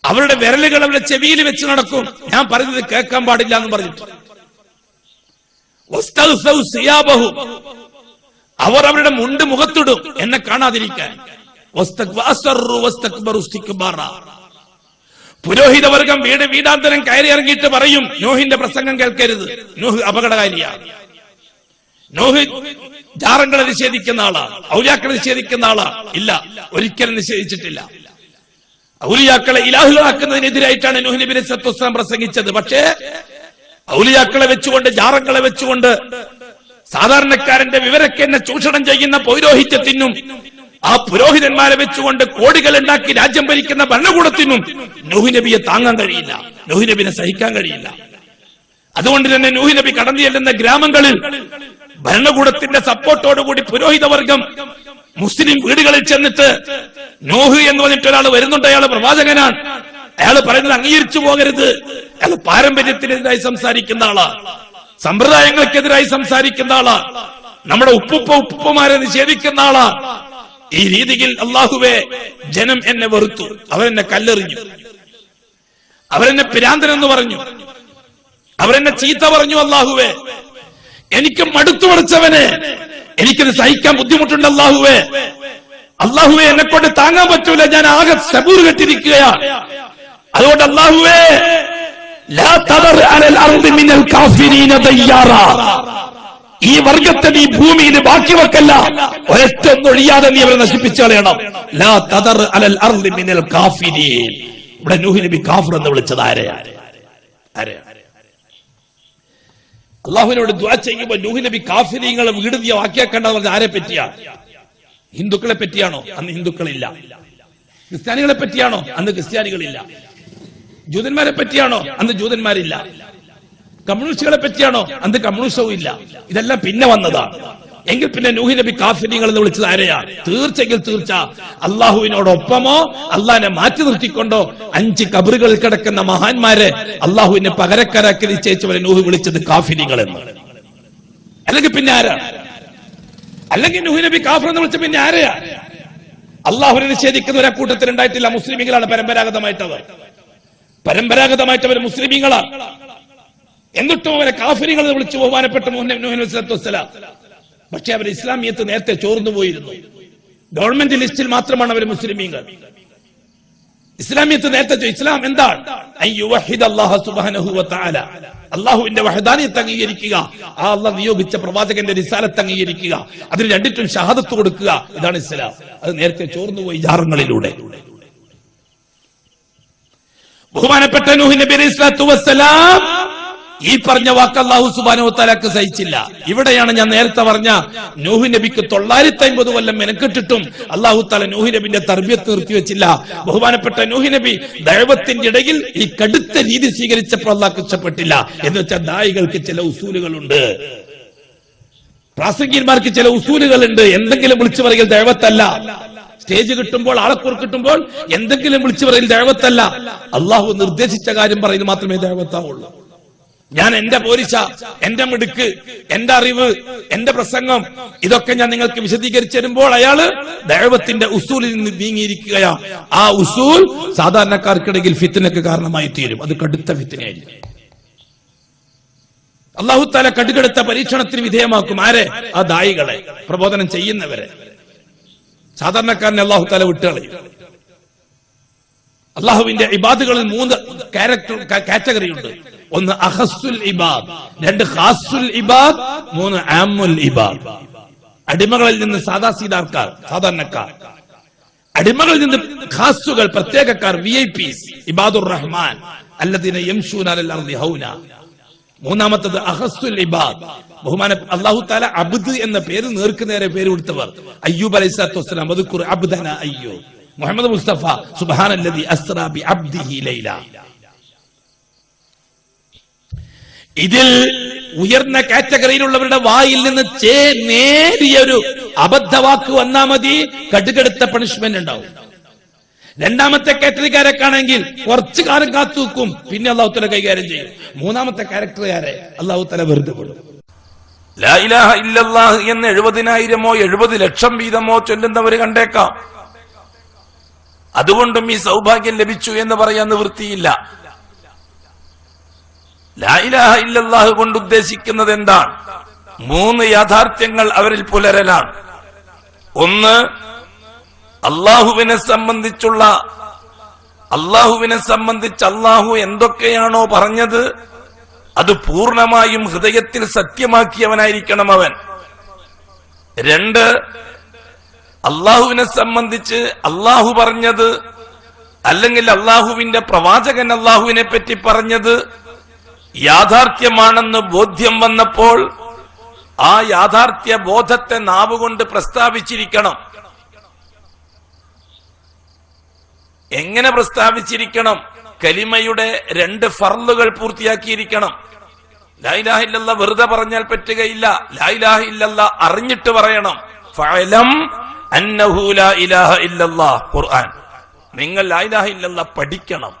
അവരുടെ വിരലുകൾ അവരുടെ ചെവിയിൽ വെച്ച് നടക്കും. ഞാൻ പറയുന്നത് കേൾക്കാൻ പാടില്ല എന്ന് പറഞ്ഞിട്ട്. വസ്തഗ്ഫൗ സിയാബഹും. അവർ അവരുടെ മുണ്ട് മുഖത്തിടും എന്നെ കാണാതിരിക്കാൻ. പുരോഹിതവർഗം വീടാന്തരം കയറി ഇറങ്ങിയിട്ട് പറയും, നോഹിന്റെ പ്രസംഗം കേൾക്കരുത്, നോഹ് അപകടകാരിയാണ്. നോഹ് ജാറങ്ങളെ നിഷേധിക്കുന്ന ആളാ, ഔലിയാക്കളെ നിഷേധിക്കുന്ന ആളാ. ഇല്ല, ഒരിക്കലും നിഷേധിച്ചിട്ടില്ല. ഔലിയാക്കളെ ഇലാഹുകളാക്കുന്നതിനെതിരായിട്ടാണ് നൂഹ് നബി അലൈഹി സ്വലാത്തു വസ്സലാം പ്രസംഗിച്ചത്. പക്ഷേ ഔലിയാക്കളെ വെച്ചുകൊണ്ട്, ജാറങ്ങളെ വെച്ചുകൊണ്ട് സാധാരണക്കാരന്റെ വിവരക്കെന്നെ ചൂഷണം ചെയ്യുന്ന പൗരോഹിത്യത്തിനും ആ പുരോഹിതന്മാരെ വെച്ചുകൊണ്ട് കോടികൾ ഉണ്ടാക്കി രാജ്യം ഭരിക്കുന്ന ഭരണകൂടത്തിനും നൂഹ് നബിയെ താങ്ങാൻ കഴിയില്ല, നൂഹ് നബിനെ സഹിക്കാൻ കഴിയില്ല. അതുകൊണ്ട് തന്നെ നൂഹ് നബി കടന്നു ചെല്ലുന്ന ഗ്രാമങ്ങളിൽ ഭരണകൂടത്തിന്റെ സപ്പോർട്ടോടുകൂടി പുരോഹിതവർഗം മുസ്ലിം വീടുകളിൽ ചെന്നിട്ട് നോഹ് എന്ന് പറഞ്ഞിട്ട് ഒരാൾ വരുന്നുണ്ട്, അയാൾ പ്രവാചകനാണ്, അയാൾ പറയുന്നത് അംഗീകരിച്ചു പോകരുത്, അയാൾ പാരമ്പര്യത്തിനെതിരായി സംസാരിക്കുന്ന ആളാ, സമ്പ്രദായങ്ങൾക്കെതിരായി സംസാരിക്കുന്ന ആളാ, നമ്മുടെ ഉപ്പുപ്പമാരെ നിഷേധിക്കുന്ന ആളാ. ഈ രീതിയിൽ അള്ളാഹുവെ ജനം എന്നെ വെറുത്തു, അവരെന്നെ കല്ലെറിഞ്ഞു, അവരെന്നെ പിരാന്തനെന്ന് പറഞ്ഞു, അവരെന്നെ ചീത്ത പറഞ്ഞു. അള്ളാഹുവെ എനിക്ക് മടുത്തു പഠിച്ചവനെ, എനിക്കത് സഹിക്കാൻ ബുദ്ധിമുട്ടുണ്ട്. അള്ളാഹുവെ, അള്ളാഹുവെ എന്നെ കൊണ്ട് താങ്ങാൻ പറ്റൂല, ഞാൻ ആകെ സബൂർ കെട്ടിരിക്കുകയാണ്. അതുകൊണ്ട് അള്ളാഹുവെ ലാ തദർ അലൽ അർദി മിനൽ കാഫിരീന ദയ്യാറ. ഈ വർഗത്തെ നീ ഭൂമിയിൽ ബാക്കി വെക്കല്ല, ഒരൊറ്റൊന്നൊഴിയാതെ നീ അവരെ നശിപ്പിച്ചു കളയണം. ലാ തദർ അലൽ അർദി മിനൽ കാഫിരീൻ. ഇവിടെ നൂഹ് നബി കാഫിർ എന്ന് വിളിച്ചത് ആരെയാണ്? അള്ളാഹുവിനോട് ദുആ ചെയ്യുമ്പോൾ നൂഹ് നബി കാഫിരീങ്ങളെ വീടുതിയ വാക്യാക്കണ്ടെന്ന് പറഞ്ഞ ആരെ പറ്റിയാണ്? ഹിന്ദുക്കളെ പറ്റിയാണോ? അന്ന് ഹിന്ദുക്കളില്ല. ക്രിസ്ത്യാനികളെ പറ്റിയാണോ? അന്ന് ക്രിസ്ത്യാനികളില്ല. ജൂതന്മാരെ പറ്റിയാണോ? അന്ന് ജൂതന്മാരില്ല. കമ്മ്യൂണിസ്റ്റുകളെ പറ്റിയാണോ? അന്ന് കമ്മ്യൂണിസ്റ്റവും ഇല്ല. ഇതെല്ലാം പിന്നെ വന്നതാണ്. എങ്കിൽ പിന്നെ നൂഹ് നബി കാഫിരീങ്ങൾ എന്ന് വിളിച്ചത് ആരെയാണ്? തീർച്ചയെങ്കിൽ തീർച്ച അള്ളാഹുവിനോടൊപ്പമോ അള്ളാഹിനെ മാറ്റി നിർത്തിക്കൊണ്ടോ 5 കബറുകളിൽ കിടക്കുന്ന മഹാന്മാരെ അള്ളാഹുവിനെ പകരക്കാരാക്കി നിശ്ചയിച്ചവരെ നൂഹ് വിളിച്ചത് കാഫിരീങ്ങൾ എന്ന്. അല്ലെങ്കിൽ പിന്നെ ആരാണ്? അല്ലെങ്കിൽ നൂഹ് നബി കാഫിർ എന്ന് വിളിച്ച പിന്നെ ആരെയാ? അള്ളാഹുവിനെ നിഷേധിക്കുന്ന ഒരു കൂട്ടത്തിൽ ഉണ്ടായിട്ടില്ല. മുസ്ലിമീങ്ങളാണ് പരമ്പരാഗതമായിട്ടവർ മുസ്ലിമീങ്ങളാണ്. എന്നിട്ടും അവരെ കാഫിരീങ്ങൾ എന്ന് വിളിച്ചു ബഹുമാനപ്പെട്ട നൂഹ് നബി സ്വല്ലല്ലാഹു അലൈഹി വസല്ലം. പക്ഷെ അവർ ഇസ്ലാമിയത്ത് നേരത്തെ ചോർന്നു പോയിരുന്നു. ഗവൺമെന്റ് ലിസ്റ്റിൽ മാത്രമാണ് അവർ മുസ്ലിമീങ്ങൾ. ഇസ്ലാമിയത്ത് നേരത്തെ ഇസ്ലാം എന്താണ്? അള്ളാഹുവിന്റെ വഹദാനിയത്ത് അംഗീകരിക്കുക, ആ അള്ളാഹ് നിയോഗിച്ച പ്രവാചകന്റെ റിസാലത്ത് അംഗീകരിക്കുക, അതിന് രണ്ടിട്ടും ഷഹാദത്ത് കൊടുക്കുക. ഇതാണ് ഇസ്ലാം. അത് നേരത്തെ ചോർന്നുപോയി ജാറങ്ങളിലൂടെ. ബഹുമാനപ്പെട്ട നൂഹ് നബി അലൈഹി സ്വലാത്തു വസ്സലാം ഈ പറഞ്ഞ വാക്ക് അല്ലാഹു സുബ്ഹാനഹു വ തആലക്ക് സഹിച്ചില്ല. ഇവിടെയാണ് ഞാൻ നേരത്തെ പറഞ്ഞ നൂഹ് നബിക്ക് 950 കൊല്ലം മെനക്കെട്ടിട്ടും അല്ലാഹു തആല നൂഹ് നബിന്റെ തർബിയത്ത് നിർത്തിവെച്ചില്ല. ബഹുമാനപ്പെട്ട നൂഹ് നബി ദഅവത്തിന്റെ ഇടയിൽ ഈ കടുത്ത രീതി സ്വീകരിച്ചപ്പോൾ അല്ലാഹു ഇഷ്ടപ്പെട്ടില്ല. എന്ന് വെച്ചാൽ ദായികൾക്ക് ചില ഉസൂലുകളുണ്ട്, പ്രാസംഗികന്മാർക്ക് ചില ഉസൂലുകളുണ്ട്. എന്തെങ്കിലും വിളിച്ചു പറയൽ ദഅവത്തല്ല. സ്റ്റേജ് കിട്ടുമ്പോൾ, ആളെക്കുറി കിട്ടുമ്പോൾ എന്തെങ്കിലും വിളിച്ചു പറയൽ ദഅവത്തല്ല. അല്ലാഹു നിർദ്ദേശിച്ച കാര്യം പറയുന്നത് മാത്രമേ ദഅവത്താവുള്ളൂ. ഞാൻ എന്റെ പോരിശ, എന്റെ മിടുക്ക്, എന്റെ അറിവ്, എന്റെ പ്രസംഗം ഇതൊക്കെ ഞാൻ നിങ്ങൾക്ക് വിശദീകരിച്ചു തരുമ്പോൾ അയാള് ദഅവത്തിന്റെ ഉസൂലിൽ നിന്ന് നീങ്ങിയിരിക്കുകയാണ്. ആ ഉസൂൽ സാധാരണക്കാർക്കിടയിൽ ഫിത്നക്ക് കാരണമായി തീരും. അത് കടുത്ത ഫിത്നയായിരിക്കും. അല്ലാഹു തആല കടുകടുത്ത പരീക്ഷണത്തിന് വിധേയമാക്കും. ആരെ? ആ ദായികളെ, പ്രബോധനം ചെയ്യുന്നവരെ. സാധാരണക്കാരനെ അല്ലാഹു തആല വിട്ടുകളയും. അല്ലാഹുവിന്റെ ഇബാദുകളിൽ 3 കാറ്റഗറി ഉണ്ട്. 1 അഖസ്സുൽ ഇബാദ്, 2 ഖാസ്സുൽ ഇബാദ്, 3 ആമുൽ ഇബാദ്. അടിമകളിൽ നിന്ന് സാധാരണക്കാർ, അടിമകളിൽ നിന്ന് ഖാസ്സുകൾ, പ്രത്യേകക്കാർ, വിഐപിസ്, ഇബാദുർ റഹ്മാൻ അല്ലദീന യംശൂന അലൽ അർദി ഹൗന. മൂന്നാമത്തത് അഖസ്സുൽ ഇബാദ്. ബഹുമാന അല്ലാഹു തആല അബ്ദ് എന്ന പേര് നേർക്കുനേരെ പേര് കൊടുത്തവർ. അയ്യൂബ് അലൈഹിസ്സലാത്തു വസ്സലാം വദ്കുർ അബ്ദന അയ്യൂബ്. മുഹമ്മദ് മുസ്തഫ സുബ്ഹാനല്ലദി അസ്റാ ബി അബ്ദിഹി ലൈല. ഇതിൽ ഉയർന്ന കാറ്റഗറിയിലുള്ളവരുടെ വായിൽ നിന്ന് നേരിയൊരു അബദ്ധവാക്ക് വന്നാ മതി, കടുകടുത്ത പണിഷ്മെന്റ് ഉണ്ടാവും. രണ്ടാമത്തെ കാറ്റഗറിക്കാരൊക്കെയാണെങ്കിൽ കുറച്ചു കാലം കാത്തു വെക്കും, പിന്നെ അല്ലാഹു തആല കൈകാര്യം ചെയ്യും. മൂന്നാമത്തെ ക്യാരക്ടറുകാരെ അല്ലാഹു തആല വെറുതെ വിടും. ലാ ഇലാഹ ഇല്ലല്ലാഹ് എന്ന് 70,000-മോ 70 ലക്ഷം വീതമോ ചൊല്ലുന്നവര് കണ്ടേക്കാം. അതുകൊണ്ടും ഈ സൗഭാഗ്യം ലഭിച്ചു എന്ന് പറയാൻ നിവൃത്തിയില്ല. ലാ ഇലാഹ ഇല്ലല്ലാഹ് കൊണ്ട് ഉദ്ദേശിക്കുന്നത് എന്താണ്? 3 യാഥാർത്ഥ്യങ്ങൾ അവരിൽ പുലരലാണ്. 1, അല്ലാഹുവിനെ സംബന്ധിച്ച് അല്ലാഹു എന്തൊക്കെയാണോ പറഞ്ഞത് അത് പൂർണ്ണമായും ഹൃദയത്തിൽ സത്യമാക്കിയവനായിരിക്കണം അവൻ. 2, അല്ലാഹുവിനെ സംബന്ധിച്ച് അല്ലാഹു പറഞ്ഞത് അല്ലെങ്കിൽ അല്ലാഹുവിന്റെ പ്രവാചകൻ അല്ലാഹുവിനെ പറ്റി പറഞ്ഞത് യാഥാർത്ഥ്യമാണെന്ന് ബോധ്യം വന്നപ്പോൾ ആ യാഥാർത്ഥ്യ ബോധത്തെ നാവുകൊണ്ട് പ്രസ്താവിച്ചിരിക്കണം. എങ്ങനെ പ്രസ്താവിച്ചിരിക്കണം? കലിമയുടെ 2 ഫർളുകൾ പൂർത്തിയാക്കിയിരിക്കണം. ലാ ഇലാഹ ഇല്ലല്ലാഹ് വെറുതെ പറഞ്ഞാൽ പറ്റുകയില്ല. ലാ ഇലാഹ ഇല്ലല്ലാഹ് അറിഞ്ഞിട്ട് പറയണം. ഫഅലം അന്നഹു ലാ ഇലാഹ ഇല്ലല്ലാഹ്. ഖുർആൻ. നിങ്ങൾ ലാ ഇലാഹ ഇല്ലല്ലാഹ് പഠിക്കണം.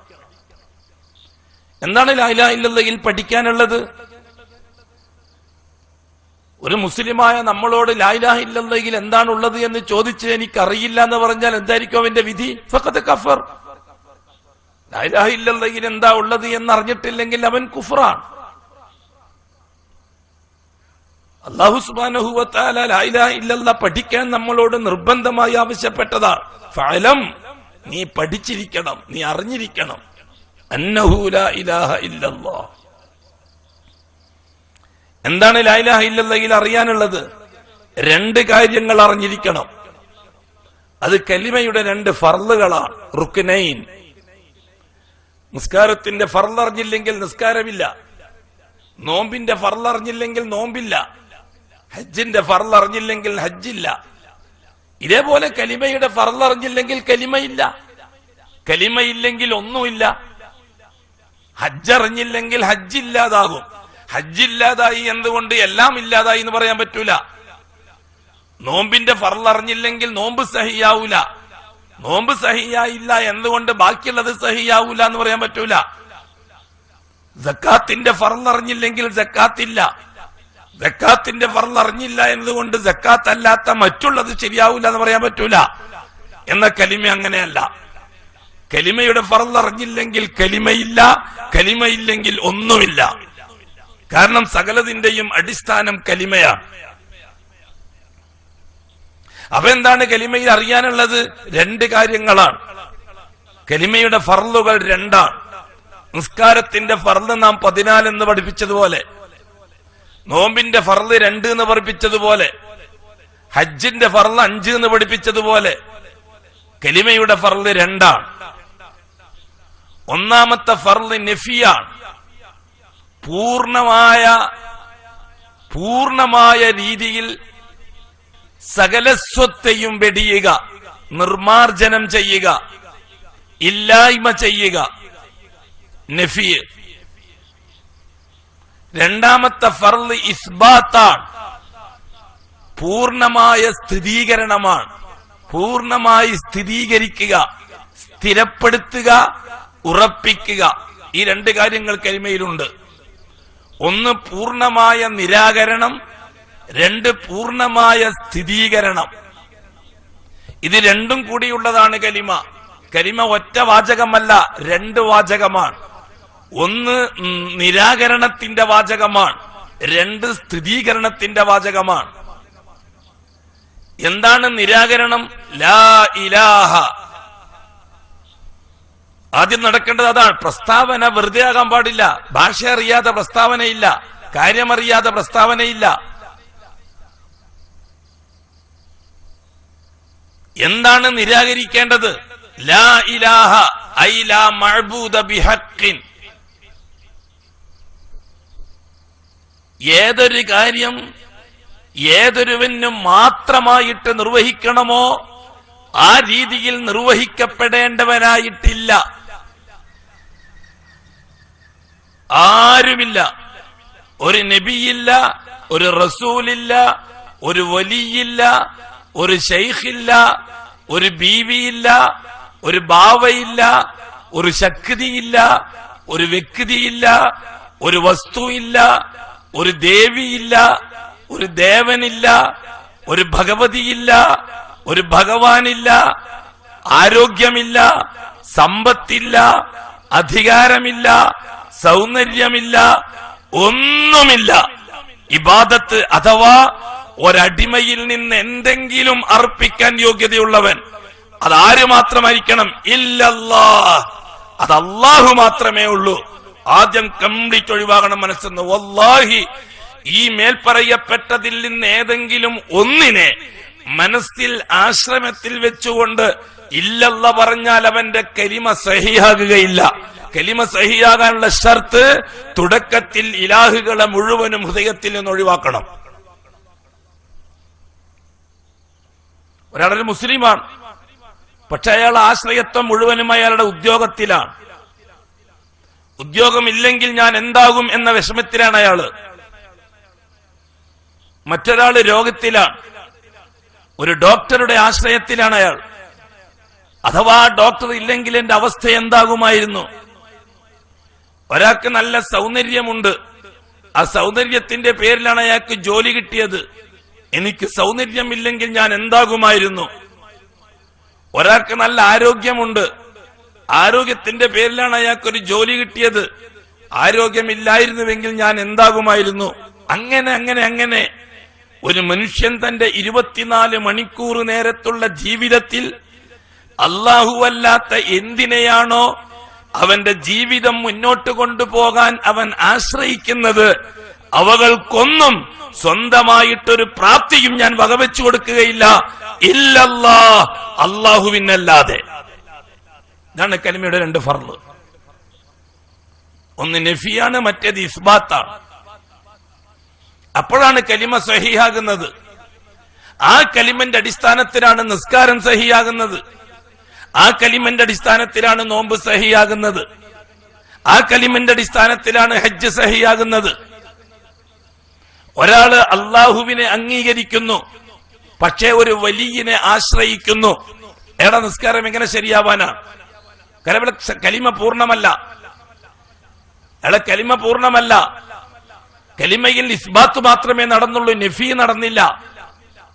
എന്താണ് ലാ ഇലാഹ ഇല്ലല്ലാഹിൽ പഠിക്കാനുള്ളത്? ഒരു മുസ്ലിമായ നമ്മളോട് ലാ ഇലാഹ ഇല്ലല്ലാഹിൽ എന്താണുള്ളത് എന്ന് ചോദിച്ച് എനിക്കറിയില്ല എന്ന് പറഞ്ഞാൽ എന്തായിരിക്കും അവന്റെ വിധി? ഫഖദ് കഫർ. ലാ ഇലാഹ ഇല്ലല്ലാഹിൽ എന്താ ഉള്ളത് എന്ന് അറിഞ്ഞിട്ടില്ലെങ്കിൽ അവൻ കുഫറാണ്. അല്ലാഹു സുബ്ഹാനഹു വ തആല ലാ ഇലാഹ ഇല്ലല്ലാഹ് പഠിക്കാൻ നമ്മളോട് നിർബന്ധമായി ആവശ്യപ്പെട്ടതാണ്. ഫഅലം, നീ പഠിച്ചിരിക്കണം, നീ അറിഞ്ഞിരിക്കണം. അന്നഹു ലാ ഇലാഹ ഇല്ലല്ലാഹ്. എന്താണ് ലാ ഇലാഹ ഇല്ലല്ലാഹിൽ അറിയാനുള്ളത്? 2 കാര്യങ്ങൾ അറിഞ്ഞിരിക്കണം. അത് കലിമയുടെ 2 ഫർളുകളാണ്, റുക്നൈൻ. നിസ്കാരത്തിന്റെ ഫർള് അറിഞ്ഞില്ലെങ്കിൽ നിസ്കാരമില്ല. നോമ്പിന്റെ ഫർള് അറിഞ്ഞില്ലെങ്കിൽ നോമ്പില്ല. ഹജ്ജിന്റെ ഫർള് അറിഞ്ഞില്ലെങ്കിൽ ഹജ്ജില്ല. ഇതേപോലെ കലിമയുടെ ഫർള് അറിഞ്ഞില്ലെങ്കിൽ കലിമയില്ല. കലിമയില്ലെങ്കിൽ ഒന്നുമില്ല. ഹജ്ജ് അറിഞ്ഞില്ലെങ്കിൽ ഹജ്ജില്ലാതാകും. ഹജ്ജില്ലാതായി എന്തുകൊണ്ട്? എല്ലാം ഇല്ലാതായി എന്ന് പറയാൻ പറ്റൂല. നോമ്പിന്റെ ഫർള് അറിഞ്ഞില്ലെങ്കിൽ നോമ്പ് സഹിയാവൂല. നോമ്പ് സഹിയായില്ല എന്തുകൊണ്ട് ബാക്കിയുള്ളത് സഹിയാവൂല എന്ന് പറയാൻ പറ്റൂല. സക്കാത്തിന്റെ ഫർള് അറിഞ്ഞില്ലെങ്കിൽ സക്കാത്തില്ല. സക്കാത്തിന്റെ ഫർള് അറിഞ്ഞില്ല എന്നതുകൊണ്ട് സക്കാത്ത് അല്ലാത്ത മറ്റുള്ളത് ശരിയാവൂല എന്ന് പറയാൻ പറ്റൂല. എന്ന കലിമ അങ്ങനെയല്ല. കലിമയുടെ ഫർള് അറിഞ്ഞില്ലെങ്കിൽ കലിമയില്ല, കലിമയില്ലെങ്കിൽ ഒന്നുമില്ല. കാരണം സകലതിന്റെയും അടിസ്ഥാനം കലിമയാണ്. അപ്പൊ എന്താണ് കലിമയിൽ അറിയാനുള്ളത്? 2 കാര്യങ്ങളാണ്. കലിമയുടെ ഫർളുകൾ 2ആണ്. നിസ്കാരത്തിന്റെ ഫർള് നാം 14 എന്ന് പഠിപ്പിച്ചതുപോലെ, നോമ്പിന്റെ ഫർള് 2 എന്ന് പഠിപ്പിച്ചതുപോലെ, ഹജ്ജിന്റെ ഫർള് 5 എന്ന് പഠിപ്പിച്ചതുപോലെ കലിമയുടെ ഫർള് 2ആണ്. ഒന്നാമത്തെ ഫർള് നഫിയാണ്, പൂർണമായ രീതിയിൽ സകല സ്വത്തെയും വെടിയുക, നിർമാർജനം ചെയ്യുക, ഇല്ലായ്മ ചെയ്യുക, നഫി. രണ്ടാമത്തെ ഫർള് ഇസ്ബാത്താണ്, പൂർണമായ സ്ഥിരീകരണമാണ്. പൂർണമായി സ്ഥിരീകരിക്കുക, സ്ഥിരപ്പെടുത്തുക, ഉറപ്പിക്കുക. ഈ രണ്ട് കാര്യങ്ങൾ കലിമയിലുണ്ട്. ഒന്ന് പൂർണമായ നിരാകരണം, രണ്ട് പൂർണമായ സ്ഥിരീകരണം. ഇത് രണ്ടും കൂടിയുള്ളതാണ് കലിമ. കലിമ ഒറ്റ വാചകമല്ല, രണ്ട് വാചകമാണ്. ഒന്ന് നിരാകരണത്തിന്റെ വാചകമാണ്, രണ്ട് സ്ഥിരീകരണത്തിന്റെ വാചകമാണ്. എന്താണ് നിരാകരണം? ലാ ഇലാഹ. ആദ്യം നടക്കേണ്ടത് അതാണ്. പ്രസ്താവന വെറുതെ ആകാൻ പാടില്ല. ഭാഷ അറിയാതെ പ്രസ്താവനയില്ല, കാര്യമറിയാതെ പ്രസ്താവനയില്ല. എന്താണ് നിരാകരിക്കേണ്ടത്? ലാ ഇലാഹ ഐ ലാ മഅബൂദ ബിഹഖിൻ. ഏതൊരു കാര്യം ഏതൊരുവനും മാത്രമായിട്ട് നിർവഹിക്കണമോ ആ രീതിയിൽ നിർവഹിക്കപ്പെടേണ്ടവനായിട്ടില്ല ആരുമില്ല. ഒരു നബിയില്ല, ഒരു റസൂലില്ല, ഒരു വലിയില്ല, ഒരു ശൈഖില്ല, ഒരു ബീവിയില്ല, ഒരു ബാവയില്ല, ഒരു ശക്തിയില്ല, ഒരു വ്യക്തിയില്ല, ഒരു വസ്തുവില്ല, ഒരു ദേവിയില്ല, ഒരു ദേവനില്ല, ഒരു ഭഗവതിയില്ല, ഒരു ഭഗവാനില്ല, ആരോഗ്യമില്ല, സമ്പത്തില്ല, അധികാരമില്ല, സൗന്ദര്യമില്ല, ഒന്നുമില്ല. ഇബാദത്ത് അഥവാ ഒരടിമയിൽ നിന്ന് എന്തെങ്കിലും അർപ്പിക്കാൻ യോഗ്യതയുള്ളവൻ അതാര് മാത്രമായിരിക്കണം? ഇല്ലല്ലാഹ്, അത് അല്ലാഹു മാത്രമേ ഉള്ളൂ. ആദ്യം കംപ്ലീറ്റ് ഒഴിവാകണം മനസ്സെന്ന്. വല്ലാഹി, ഈ മേൽപ്പറയപ്പെട്ടതിൽ നിന്ന് ഏതെങ്കിലും ഒന്നിനെ മനസ്സിൽ ആശ്രമത്തിൽ വെച്ചുകൊണ്ട് ഇല്ലല്ലാ പറഞ്ഞാൽ അവന്റെ കലിമ സഹിയാകുകയില്ല. കലിമ സഹിയാകാനുള്ള ഷർത്ത് തുടക്കത്തിൽ ഇലാഹുകളെ മുഴുവനും ഹൃദയത്തിൽ നിന്ന് ഒഴിവാക്കണം. ഒരാളൊരു മുസ്ലിമാണ്, പക്ഷെ അയാളുടെ ആശ്രയത്വം മുഴുവനും അയാളുടെ ഉദ്യോഗത്തിലാണ്. ഉദ്യോഗമില്ലെങ്കിൽ ഞാൻ എന്താകും എന്ന വിഷമത്തിലാണ് അയാള്. മറ്റൊരാള് രോഗത്തിലാണ്, ഒരു ഡോക്ടറുടെ ആശ്രയത്തിലാണ് അയാൾ. അഥവാ ഡോക്ടർ ഇല്ലെങ്കിൽ എന്റെ അവസ്ഥ എന്താകുമായിരുന്നു? ഒരാൾക്ക് നല്ല സൗന്ദര്യമുണ്ട്, ആ സൗന്ദര്യത്തിന്റെ പേരിലാണ് അയാൾക്ക് ജോലി കിട്ടിയത്. എനിക്ക് സൗന്ദര്യമില്ലെങ്കിൽ ഞാൻ എന്താകുമായിരുന്നു? ഒരാൾക്ക് നല്ല ആരോഗ്യമുണ്ട്, ആരോഗ്യത്തിന്റെ പേരിലാണ് അയാൾക്കൊരു ജോലി കിട്ടിയത്. ആരോഗ്യമില്ലായിരുന്നുവെങ്കിൽ ഞാൻ എന്താകുമായിരുന്നു? അങ്ങനെ അങ്ങനെ അങ്ങനെ ഒരു മനുഷ്യൻ തന്റെ 24 മണിക്കൂർ നേരത്തുള്ള ജീവിതത്തിൽ അല്ലാഹുവല്ലാത്ത എന്തിനെയാണോ അവന്റെ ജീവിതം മുന്നോട്ട് കൊണ്ടുപോകാൻ അവൻ ആശ്രയിക്കുന്നത്, അവകൾക്കൊന്നും സ്വന്തമായിട്ടൊരു പ്രാപ്തിയും ഞാൻ വകവെച്ചു കൊടുക്കുകയില്ല ഇല്ലല്ലാ, അല്ലാഹുവിനല്ലാതെ. ഇതാണ് കലിമയുടെ രണ്ട് ഫർള്. ഒന്ന് നഫിയാണ്, മറ്റേത് ഇസ്ബാത്താണ്. അപ്പോഴാണ് കലിമ സഹിയാകുന്നത്. ആ കലിമന്റെ അടിസ്ഥാനത്തിലാണ് നിസ്കാരം സഹിയാകുന്നത്. ആ കലിമന്റെ അടിസ്ഥാനത്തിലാണ് നോമ്പ് സഹിയാകുന്നത്. ആ കലിമന്റെ അടിസ്ഥാനത്തിലാണ് ഹജ്ജ് സഹിയാകുന്നത്. ഒരാള് അള്ളാഹുവിനെ അംഗീകരിക്കുന്നു, പക്ഷേ ഒരു വലിയനെ ആശ്രയിക്കുന്നു. എടാ, നിസ്കാരം എങ്ങനെ ശരിയാവാനാണ്? കലിമ പൂർണ്ണമല്ല. കലിമ പൂർണ്ണമല്ല. കലിമയിൽ ഇസ്ബാത്ത് മാത്രമേ നടന്നുള്ളൂ, നഫി നടന്നില്ല.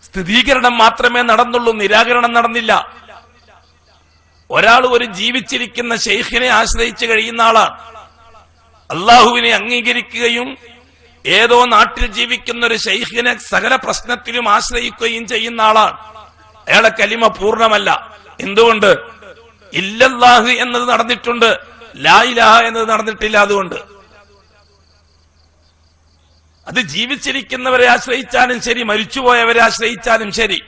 സ്ഥിരീകരണം മാത്രമേ നടന്നുള്ളൂ, നിരാകരണം നടന്നില്ല. ഒരാൾ ഒരു ജീവിച്ചിരിക്കുന്ന ശൈഖിനെ ആശ്രയിച്ച് കഴിയുന്ന ആളാണ്. അള്ളാഹുവിനെ അംഗീകരിക്കുകയും ഏതോ നാട്ടിൽ ജീവിക്കുന്ന ഒരു ശൈഖിനെ സകല പ്രശ്നത്തിലും ആശ്രയിക്കുകയും ചെയ്യുന്ന ആളാണ്. അയാളെ കലിമ പൂർണ്ണമല്ല. എന്തുകൊണ്ട്? ഇല്ലല്ലാഹ് എന്നത് നടന്നിട്ടുണ്ട്, ലാ ഇലാഹ എന്നത് നടന്നിട്ടില്ല. അതുകൊണ്ട് അത് ജീവിച്ചിരിക്കുന്നവരെ ആശ്രയിച്ചാലും ശരി, മരിച്ചുപോയവരെ ആശ്രയിച്ചാലും ശരി,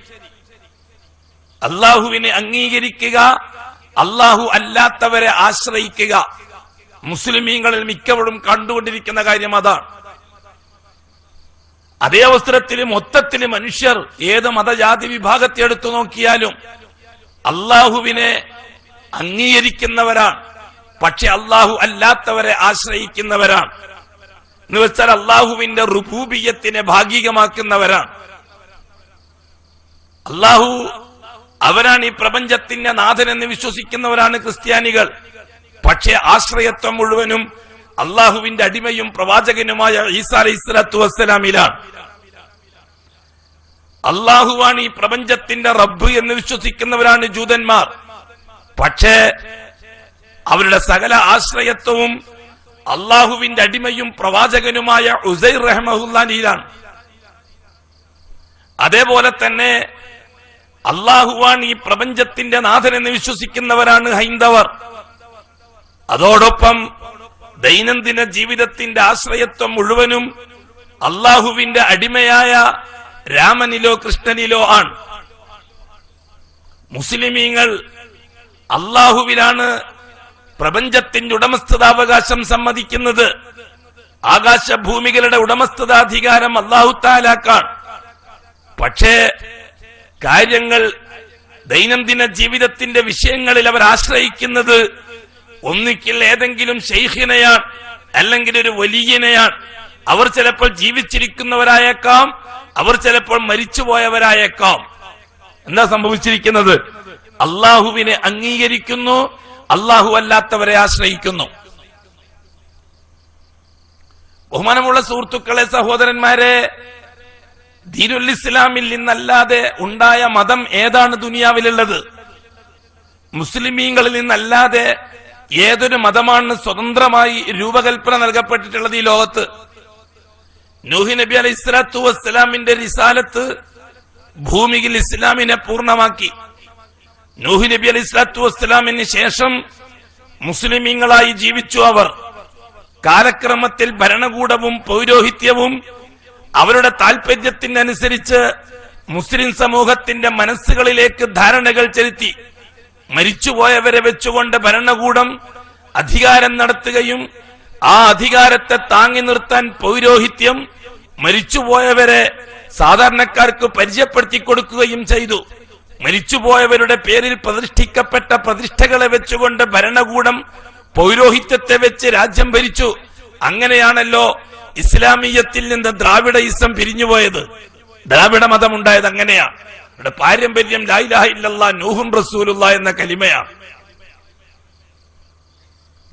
അള്ളാഹുവിനെ അംഗീകരിക്കുക, അള്ളാഹു അല്ലാത്തവരെ ആശ്രയിക്കുക. മുസ്ലിമീങ്ങളിൽ മിക്കവരും കണ്ടുകൊണ്ടിരിക്കുന്ന കാര്യം അതാണ്. അതേ അവസരത്തിൽ മൊത്തത്തിൽ മനുഷ്യർ ഏത് മതജാതി വിഭാഗത്തെ എടുത്തു നോക്കിയാലും അള്ളാഹുവിനെ അംഗീകരിക്കുന്നവരാണ്. പക്ഷെ അള്ളാഹു അല്ലാത്തവരെ ആശ്രയിക്കുന്നവരാണ്. എന്ന് വെച്ചാൽ അള്ളാഹുവിന്റെ റുബൂബിയ്യത്തിനെ ഭാഗികമാക്കുന്നവരാണ്. അള്ളാഹു അവരാണ് ഈ പ്രപഞ്ചത്തിന്റെ നാഥനെന്ന് വിശ്വസിക്കുന്നവരാണ് ക്രിസ്ത്യാനികൾ. പക്ഷെ ആശ്രയത്വം മുഴുവനും അള്ളാഹുവിന്റെ അടിമയും പ്രവാചകനുമായ ഈസാ അലൈഹിസ്സലാത്തു വസ്സലാമിലാണ്. അള്ളാഹുവാണ് ഈ പ്രപഞ്ചത്തിന്റെ റബ്ബ് എന്ന് വിശ്വസിക്കുന്നവരാണ് ജൂതന്മാർ. പക്ഷേ അവരുടെ സകല ആശ്രയത്വവും അള്ളാഹുവിന്റെ അടിമയും പ്രവാചകനുമായ ഉസൈർ റഹ്മഹുല്ലാഹിയിലാണ്. അതേപോലെ തന്നെ അള്ളാഹുവാണ് ഈ പ്രപഞ്ചത്തിന്റെ നാഥൻ എന്ന് വിശ്വസിക്കുന്നവരാണ് ഹൈന്ദവർ. അതോടൊപ്പം ദൈനംദിന ജീവിതത്തിന്റെ ആശ്രയത്വം മുഴുവനും അള്ളാഹുവിന്റെ അടിമയായ രാമനിലോ കൃഷ്ണനിലോ ആണ്. മുസ്ലിമീങ്ങൾ അള്ളാഹുവിലാണ് പ്രപഞ്ചത്തിന്റെ ഉടമസ്ഥതാവകാശം സമ്മതിക്കുന്നത്. ആകാശഭൂമികളുടെ ഉടമസ്ഥതാധികാരം അല്ലാഹു തആലാക്കാണ്. പക്ഷേ കാര്യങ്ങൾ ദൈനംദിന ജീവിതത്തിന്റെ വിഷയങ്ങളിൽ അവർ ആശ്രയിക്കുന്നത് ഒന്നിക്കിൽ ഏതെങ്കിലും ശൈഖിനെയാണ്, അല്ലെങ്കിൽ ഒരു വലിയനെയാണ്. അവർ ചിലപ്പോൾ ജീവിച്ചിരിക്കുന്നവരായേക്കാം, അവർ ചിലപ്പോൾ മരിച്ചുപോയവരായേക്കാം. എന്താ സംഭവിച്ചിരിക്കുന്നത്? അള്ളാഹുവിനെ അംഗീകരിക്കുന്നു, അള്ളാഹു അല്ലാത്തവരെ ആശ്രയിക്കുന്നു. ബഹുമാനമുള്ള സുഹൃത്തുക്കളെ, സഹോദരന്മാരെ, ദീനുൽ ഇസ്ലാമിൽ നിന്നല്ലാതെ ഉണ്ടായ മതം ഏതാണ് ദുനിയാവിലുള്ളത്? മുസ്ലിമീങ്ങളിൽ നിന്നല്ലാതെ ഏതൊരു മതമാണ് സ്വതന്ത്രമായി രൂപകൽപ്പന നൽകപ്പെട്ടിട്ടുള്ളത് ഈ ലോകത്ത്? നൂഹ് നബി അലൈഹിസ്സലാത്തു വസ്സലാമിന്റെ റിസാലത്ത് ഭൂമിയിൽ ഇസ്ലാമിനെ പൂർണ്ണമാക്കി. നൂഹ് നബി അലൈഹിസ്സലാത്തു വസ്സലാമിന് ശേഷം മുസ്ലിമീങ്ങളായി ജീവിച്ചു അവർ. കാലക്രമത്തിൽ ഭരണകൂടവും പൗരോഹിത്യവും അവരുടെ താൽപര്യത്തിനനുസരിച്ച് മുസ്ലിം സമൂഹത്തിന്റെ മനസ്സുകളിലേക്ക് ധാരണകൾ ചെലുത്തി. മരിച്ചുപോയവരെ വെച്ചുകൊണ്ട് ഭരണകൂടം അധികാരം നടത്തുകയും ആ അധികാരത്തെ താങ്ങി നിർത്താൻ പൗരോഹിത്യം മരിച്ചുപോയവരെ സാധാരണക്കാർക്ക് പരിചയപ്പെടുത്തി കൊടുക്കുകയും ചെയ്തു. മരിച്ചുപോയവരുടെ പേരിൽ പ്രതിഷ്ഠിക്കപ്പെട്ട പ്രതിഷ്ഠകളെ വെച്ചുകൊണ്ട് ഭരണകൂടം പൗരോഹിത്യത്തെ വെച്ച് രാജ്യം ഭരിച്ചു. അങ്ങനെയാണല്ലോ ഇസ്ലാമീയത്തിൽ നിന്ന് ദ്രാവിഡയിസം പിരിഞ്ഞുപോയത്. ദ്രാവിഡ മതം ഉണ്ടായത് അങ്ങനെയാണ്. ഇവിടെ പാരമ്പര്യം ലാ ഇലാഹ ഇല്ലല്ലാഹ് നൂഹും റസൂലുള്ളാഹ് എന്ന കലിമയാണ്.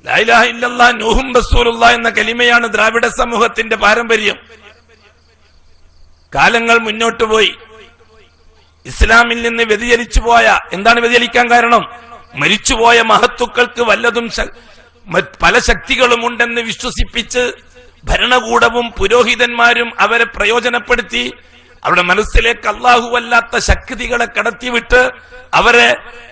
ലാ ഇലാഹ ഇല്ലല്ലാഹ് നൂഹും റസൂലുള്ളാഹ് എന്ന കലിമയാണ് ദ്രാവിഡ സമൂഹത്തിന്റെ പാരമ്പര്യം. കാലങ്ങൾ മുന്നോട്ട് പോയി. ഇസ്ലാമിൽ നിന്ന് വ്യതിചലിച്ചു പോയ, എന്താണ് വ്യതിചലിക്കാൻ കാരണം? മരിച്ചുപോയ മഹത്തുക്കൾക്ക് വല്ലതും പല ശക്തികളും ഉണ്ടെന്ന് വിശ്വസിപ്പിച്ച് ഭരണകൂടവും പുരോഹിതന്മാരും അവരെ പ്രയോജനപ്പെടുത്തി അവരുടെ മനസ്സിലേക്ക് അല്ലാഹുവല്ലാത്ത ശക്തികളെ കടത്തിവിട്ട് അവരെ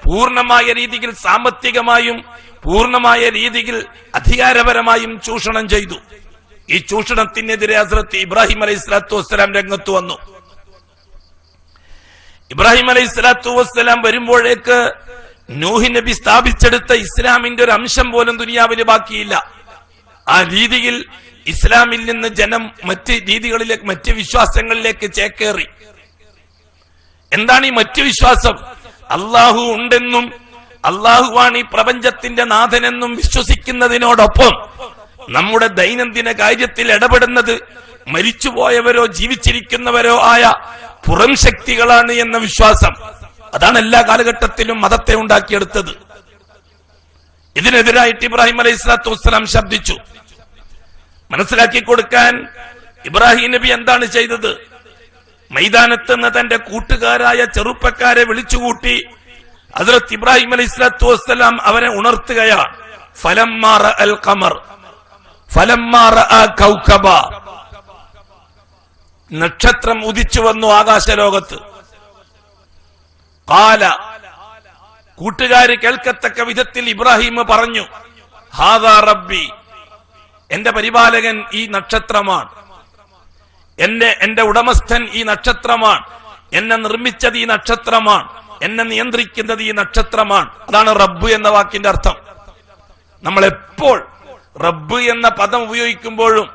പൂർണ്ണമായ രീതിയിൽ സാമ്പത്തികമായും പൂർണ്ണമായ രീതിയിൽ അധികാരപരമായും ചൂഷണം ചെയ്തു. ഈ ചൂഷണത്തിനെതിരെ ഹസ്രത്ത് ഇബ്രാഹിം അലൈഹിസ്സലാത്തു വസ്സലാം രംഗത്ത് വന്നു. ഇബ്രാഹിം അലൈഹിസ്സലാത്തു വസ്സലാം വരുമ്പോഴേക്ക് നൂഹ് നബി സ്ഥാപിച്ചെടുത്ത ഇസ്ലാമിന്റെ ഒരു അംശം പോലും ദുനിയാവിൽ ബാക്കിയില്ല. ആ രീതിയിൽ ഇസ്ലാമിൽ നിന്ന് ജനം മറ്റ് രീതികളിലേക്ക്, മറ്റ് വിശ്വാസങ്ങളിലേക്ക് ചേക്കേറി. എന്താണ് ഈ മറ്റു വിശ്വാസം? അള്ളാഹു ഉണ്ടെന്നും അള്ളാഹുവാണ് ഈ പ്രപഞ്ചത്തിന്റെ നാഥനെന്നും വിശ്വസിക്കുന്നതിനോടൊപ്പം നമ്മുടെ ദൈനംദിന കാര്യത്തിൽ ഇടപെടുന്നത് മരിച്ചുപോയവരോ ജീവിച്ചിരിക്കുന്നവരോ ആയ പുറം ശക്തികളാണ് എന്ന വിശ്വാസം. അതാണ് എല്ലാ കാലഘട്ടത്തിലും മതത്തെ ഉണ്ടാക്കിയെടുത്തത്. ഇതിനെതിരായിട്ട് ഇബ്രാഹിം അലൈഹിസ്സലാത്തു വസ്സലാം ശബ്ദിച്ചു. മനസ്സിലാക്കി കൊടുക്കാൻ ഇബ്രാഹിം നബി എന്താണ് ചെയ്തത്? മൈതാനത്ത് നിന്ന് തന്റെ കൂട്ടുകാരായ ചെറുപ്പക്കാരെ വിളിച്ചുകൂട്ടി ഹസ്രത്ത് ഇബ്രാഹിം അലൈഹിസ്സലാത്തു വസ്സലാം അവരെ ഉണർത്തുകയാണ്. ഫലമ്മാ റഅൽ ഖമർ ഫലമ്മാ റഅ കൗകബ, നക്ഷത്രം ഉദിച്ചു വന്നു ആകാശലോകത്ത്. ഖാല, കൂട്ടുകാര് കേൾക്കത്തക്ക വിധത്തിൽ ഇബ്രാഹിം പറഞ്ഞു, ഹാദാ റബ്ബി, എന്റെ പരിപാലകൻ ഈ നക്ഷത്രമാണ്, എന്റെ ഉടമസ്ഥൻ ഈ നക്ഷത്രമാണ്, എന്നെ നിർമ്മിച്ചത് ഈ നക്ഷത്രമാണ്, എന്നെ നിയന്ത്രിക്കുന്നത് ഈ നക്ഷത്രമാണ്. അതാണ് റബ്ബ് എന്ന വാക്കിന്റെ അർത്ഥം. നമ്മളെപ്പോൾ റബ്ബ് എന്ന പദം ഉപയോഗിക്കുമ്പോഴും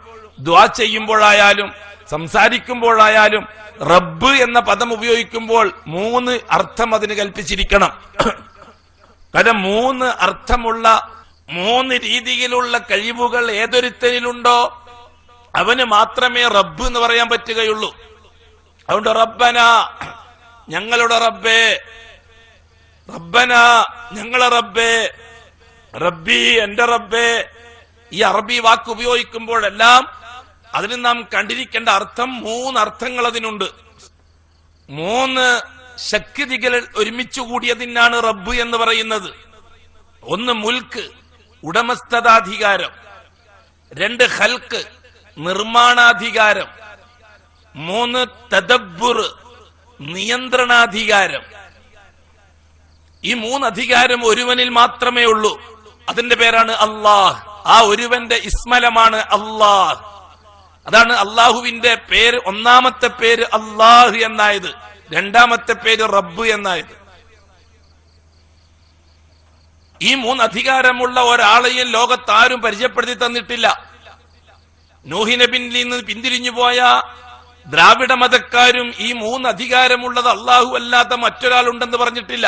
ദുആ ചെയ്യുമ്പോഴായാലും സംസാരിക്കുമ്പോഴായാലും റബ്ബ് എന്ന പദം ഉപയോഗിക്കുമ്പോൾ 3 അർത്ഥം അതിന് കൽപ്പിച്ചിരിക്കണം. കാരണം 3 അർത്ഥമുള്ള 3 രീതിയിലുള്ള കഴിവുകൾ ഏതൊരുത്തനിലുണ്ടോ അവന് മാത്രമേ റബ്ബ് എന്ന് പറയാൻ പറ്റുകയുള്ളൂ. അതുകൊണ്ട് റബ്ബന ഞങ്ങളുടെ റബ്ബേ, റബ്ബന ഞങ്ങളെ റബ്ബേ, റബ്ബി എന്റെ റബ്ബേ, ഈ അറബി വാക്ക് ഉപയോഗിക്കുമ്പോഴെല്ലാം അതിന് നാം കണ്ടിരിക്കേണ്ട അർത്ഥം 3 അർത്ഥങ്ങൾ അതിനുണ്ട്. 3 ശക്തികൾ ഒരുമിച്ച് കൂടിയതിനാണ് റബ്ബ് എന്ന് പറയുന്നത്. 1 മുൽക്ക് ഉടമസ്ഥതാധികാരം, 2 ഖൽക്ക് നിർമ്മാണാധികാരം, 3 തദബ്ബുർ നിയന്ത്രണാധികാരം. ഈ 3 അധികാരം ഒരുവനിൽ മാത്രമേ ഉള്ളൂ. അതിന്റെ പേരാണ് അല്ലാഹ്. ആ ഒരുവന്റെ ഇസ്മലമാണ് അല്ലാഹ്. അതാണ് അള്ളാഹുവിന്റെ പേര്. 1ാമത്തെ പേര് അല്ലാഹ് എന്നായത്, 2ാമത്തെ പേര് റബ്ബ് എന്നായത്. ഈ 3 അധികാരമുള്ള ഒരാളെയും ലോകത്താരും പരിചയപ്പെടുത്തി തന്നിട്ടില്ല. നൂഹ് നബിയിൽ നിന്ന് പിന്തിരിഞ്ഞു പോയ ദ്രാവിഡ മതക്കാരും ഈ 3 അധികാരമുള്ളത് അള്ളാഹു അല്ലാത്ത മറ്റൊരാളുണ്ടെന്ന് പറഞ്ഞിട്ടില്ല.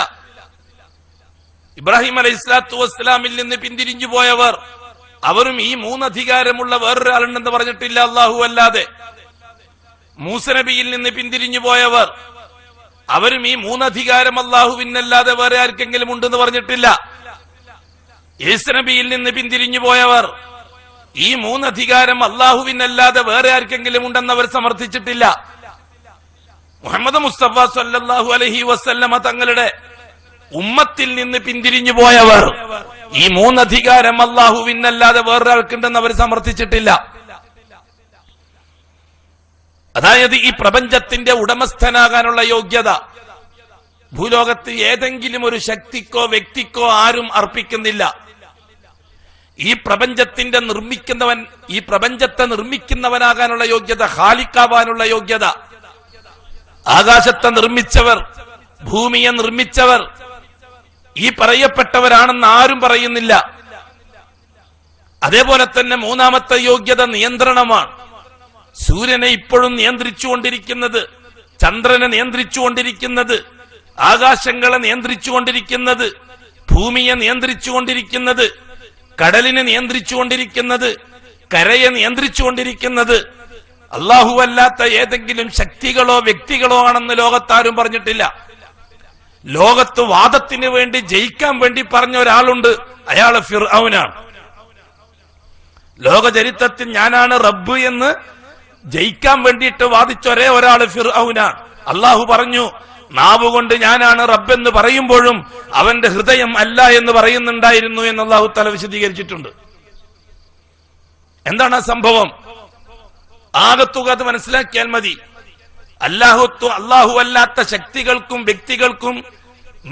ഇബ്രാഹിം അലൈഹിസ്സലാത്തു വസ്സലാമിൽ നിന്ന് പിന്തിരിഞ്ഞു പോയവർ അവരും ഈ 3 അധികാരമുള്ള വേറൊരാളുണ്ടെന്ന് പറഞ്ഞിട്ടില്ല അള്ളാഹു അല്ലാതെ. മൂസ നബിയിൽ നിന്ന് പിന്തിരിഞ്ഞു പോയവർ അവരും ഈ 3 അധികാരം അള്ളാഹുവിനല്ലാതെ വേറെ ആർക്കെങ്കിലും ഉണ്ടെന്ന് പറഞ്ഞിട്ടില്ല. ഈസ നബിയിൽ നിന്ന് പിന്തിരിഞ്ഞു പോയവർ ഈ 3 അധികാരം അള്ളാഹുവിനല്ലാതെ വേറെ ആർക്കെങ്കിലും ഉണ്ടെന്ന് അവർ സമർത്ഥിച്ചിട്ടില്ല. മുഹമ്മദ് മുസ്തഫ സല്ലല്ലാഹു അലൈഹി വസല്ലമ തങ്ങളുടെ ഉമ്മത്തിൽ നിന്ന് പിന്തിരിഞ്ഞു പോയവർ ഈ 3 അധികാരം അള്ളാഹുവിനല്ലാതെ വേറൊരാൾക്കുണ്ടെന്ന് അവർ സമർത്ഥിച്ചിട്ടില്ല. അതായത് ഈ പ്രപഞ്ചത്തിന്റെ ഉടമസ്ഥനാകാനുള്ള യോഗ്യത ഭൂലോകത്ത് ഏതെങ്കിലും ഒരു ശക്തിക്കോ വ്യക്തിക്കോ ആരും അർപ്പിക്കുന്നില്ല. ഈ പ്രപഞ്ചത്തിന്റെ നിർമ്മിക്കുന്നവൻ, ഈ പ്രപഞ്ചത്തെ നിർമ്മിക്കുന്നവനാകാനുള്ള യോഗ്യത, ഖാലിക്കാവാനുള്ള യോഗ്യത, ആകാശത്തെ നിർമ്മിച്ചവർ, ഭൂമിയെ നിർമ്മിച്ചവർ ഈ പറയപ്പെട്ടവരാണെന്ന് ആരും പറയുന്നില്ല. അതേപോലെ തന്നെ 3ാമത്തെ യോഗ്യത നിയന്ത്രണമാണ്. സൂര്യനെ ഇപ്പോഴും നിയന്ത്രിച്ചുകൊണ്ടിരിക്കുന്നത്, ചന്ദ്രനെ നിയന്ത്രിച്ചുകൊണ്ടിരിക്കുന്നത്, ആകാശങ്ങളെ നിയന്ത്രിച്ചുകൊണ്ടിരിക്കുന്നത്, ഭൂമിയെ നിയന്ത്രിച്ചുകൊണ്ടിരിക്കുന്നത്, കടലിനെ നിയന്ത്രിച്ചുകൊണ്ടിരിക്കുന്നത്, കരയെ നിയന്ത്രിച്ചുകൊണ്ടിരിക്കുന്നത് അല്ലാഹുവല്ലാത്ത ഏതെങ്കിലും ശക്തികളോ വ്യക്തികളോ ആണെന്ന് ലോകത്താരും പറഞ്ഞിട്ടില്ല. ലോകത്ത് വാദത്തിന് വേണ്ടി ജയിക്കാൻ വേണ്ടി പറഞ്ഞ ഒരാളുണ്ട്, അയാള് ഫിർഔനാണ്. ലോക ചരിത്രത്തിൽ ഞാനാണ് റബ്ബ് എന്ന് ജയിക്കാൻ വേണ്ടിയിട്ട് വാദിച്ച ഒരേ ഒരാള് ഫിർഔനാണ്. അള്ളാഹു പറഞ്ഞു, നാവ് കൊണ്ട് ഞാനാണ് റബ്ബെന്ന് പറയുമ്പോഴും അവന്റെ ഹൃദയം അല്ല എന്ന് പറയുന്നുണ്ടായിരുന്നു എന്ന് അള്ളാഹു തആല വിശദീകരിച്ചിട്ടുണ്ട്. എന്താണ് ആ സംഭവം? ആകത്തുക അത് മനസ്സിലാക്കിയാൽ മതി. അല്ലാഹു അല്ലാത്ത ശക്തികൾക്കും വ്യക്തികൾക്കും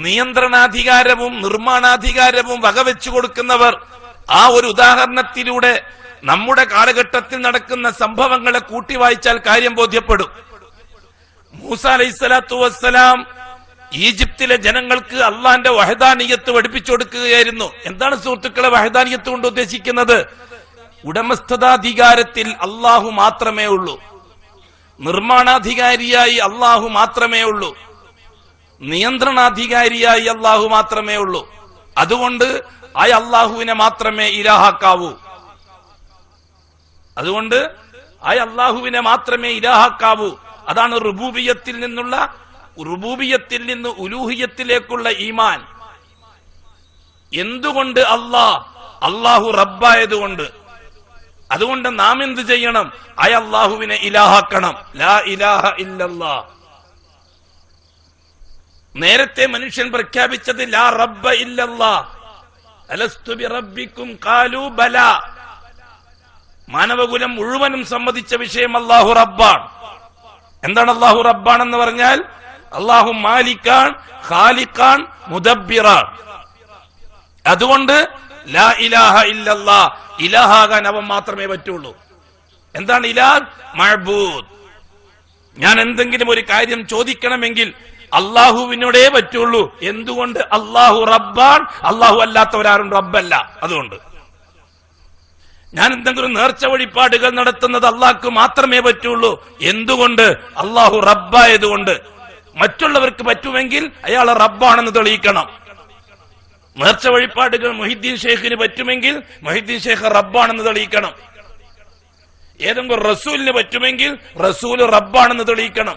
നിയന്ത്രണാധികാരവും നിർമ്മാണാധികാരവും വകവെച്ചു കൊടുക്കുന്നവർ ആ ഒരു ഉദാഹരണത്തിലൂടെ നമ്മുടെ കാലഘട്ടത്തിൽ നടക്കുന്ന സംഭവങ്ങളെ കൂട്ടി വായിച്ചാൽ കാര്യം ബോധ്യപ്പെടും. മൂസ അലൈഹിസ്സലാത്തു വസ്സലാം ഈജിപ്തിലെ ജനങ്ങൾക്ക് അള്ളാന്റെ വഹദാനിയത്ത് പഠിപ്പിച്ചു കൊടുക്കുകയായിരുന്നു. എന്താണ് സുഹൃത്തുക്കളെ വഹദാനിയത്ത് കൊണ്ട് ഉദ്ദേശിക്കുന്നത്? ഉടമസ്ഥതാധികാരത്തിൽ അള്ളാഹു മാത്രമേ ഉള്ളൂ, നിർമ്മാണാധികാരിയായി അള്ളാഹു മാത്രമേ ഉള്ളൂ, നിയന്ത്രണാധികാരിയായി അള്ളാഹു മാത്രമേ ഉള്ളൂ. അതുകൊണ്ട് ആ അള്ളാഹുവിനെ മാത്രമേ ഇലാഹാക്കാവൂ. അതുകൊണ്ട് ആ അള്ളാഹുവിനെ മാത്രമേ ഇലാഹാക്കാവൂ. അതാണ് റുബൂബിയത്തിൽ നിന്ന് ഉലൂഹിയത്തിലേക്കുള്ള ഈമാൻ. എന്തുകൊണ്ട്? അള്ളാഹു റബ്ബായതുകൊണ്ട്. അതുകൊണ്ട് നാം എന്ത് ചെയ്യണം? ആ അള്ളാഹുവിനെ ഇലാഹാക്കണം. ലാ ഇലാഹ ഇല്ലല്ലാഹ്. നേരത്തെ മനുഷ്യൻ പ്രഖ്യാപിച്ചത് ലാ റബ്ബ ഇല്ലല്ലാഹ്, അലസ്തു ബിറബ്ബിക്കും ഖാലൂ ബലാ. മാനവകുലം മുഴുവനും സമ്മതിച്ച വിഷയം അള്ളാഹു റബ്ബാണ്. എന്താണ് അള്ളാഹു റബ്ബാണെന്ന് പറഞ്ഞാൽ? അള്ളാഹു മാലിക്കാൻ, ഖാലിഖാൻ, മുദബ്ബിറാൻ. അതുകൊണ്ട് ലാ ഇലാഹ ഇല്ലല്ലാഹ്, ഇലാഹാകാൻ അവൻ മാത്രമേ പറ്റുള്ളൂ. എന്താണ് ഇലാഹ്? മഅബൂദ്. ഞാൻ എന്തെങ്കിലും ഒരു കാര്യം ചോദിക്കണമെങ്കിൽ അള്ളാഹുവിനോടേ പറ്റുള്ളൂ. എന്തുകൊണ്ട്? അള്ളാഹു റബ്ബാൻ, അള്ളാഹു അല്ലാത്തവരാരും റബ്ബല്ല. അതുകൊണ്ട് ഞാൻ എന്തെങ്കിലും നേർച്ച വഴിപാടുകൾ നടത്തുന്നത് അള്ളാഹ്ക്ക് മാത്രമേ പറ്റുള്ളൂ. എന്തുകൊണ്ട്? അള്ളാഹു റബ്ബായതുകൊണ്ട്. മറ്റുള്ളവർക്ക് പറ്റുമെങ്കിൽ അയാൾ റബ്ബാണെന്ന് തെളിയിക്കണം. നേർച്ച വഴിപാടുകൾ മുഹിദ്ദീൻ ഷെയ്ഖിന് പറ്റുമെങ്കിൽ മുഹിദ്ദീൻ ഷെയ്ഖ് റബ്ബാണെന്ന് തെളിയിക്കണം. ഏതെങ്കിലും റസൂലിന് പറ്റുമെങ്കിൽ റസൂല് റബ്ബാണെന്ന് തെളിയിക്കണം.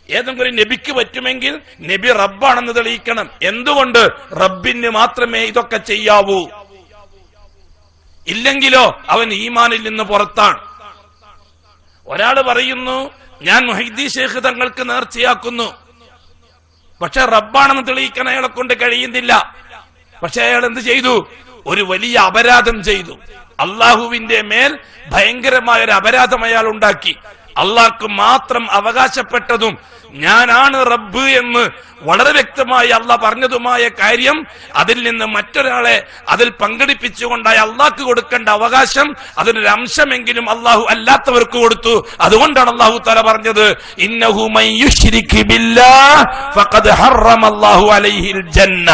ഏതെങ്കിലും നബിക്ക് പറ്റുമെങ്കിൽ നബി റബ്ബാണെന്ന് തെളിയിക്കണം. എന്തുകൊണ്ട്? റബ്ബിന് മാത്രമേ ഇതൊക്കെ ചെയ്യാവൂ. ഇല്ലെങ്കിലോ അവൻ ഈമാനിൽ നിന്ന് പുറത്താണ്. ഒരാള് പറയുന്നു, ഞാൻ മുഹീദ്ദീൻ ഷെയ്ഖ് തങ്ങൾക്ക് നേർച്ചയാക്കുന്നു, പക്ഷെ റബ്ബാണെന്ന് തെളിയിക്കാൻ അയാളെ കൊണ്ട് കഴിയുന്നില്ല. പക്ഷെ അയാൾ എന്ത് ചെയ്തു? ഒരു വലിയ അപരാധം ചെയ്തു. അള്ളാഹുവിന്റെ മേൽ ഭയങ്കരമായ ഒരു അപരാധം അയാൾ ഉണ്ടാക്കി. അള്ളാഹ്ക്ക് മാത്രം അവകാശപ്പെട്ടതും ഞാനാണ് റബ്ബ് എന്ന് വളരെ വ്യക്തമായി അള്ളാഹ് പറഞ്ഞതുമായ കാര്യം അതിൽ നിന്ന് മറ്റൊരാളെ അതിൽ പങ്കെടുപ്പിച്ചുകൊണ്ടായി അള്ളാഹ്ക്ക് കൊടുക്കേണ്ട അവകാശം അതിനൊരു അംശമെങ്കിലും അള്ളാഹു അല്ലാത്തവർക്ക് കൊടുത്തു. അതുകൊണ്ടാണ് അള്ളാഹു തആല പറഞ്ഞത്, ഇന്നഹു മൻ യുശ്രിക് ബില്ലാഹ് ഫഖദ് ഹറമല്ലാഹു അലൈഹിൽ ജന്ന.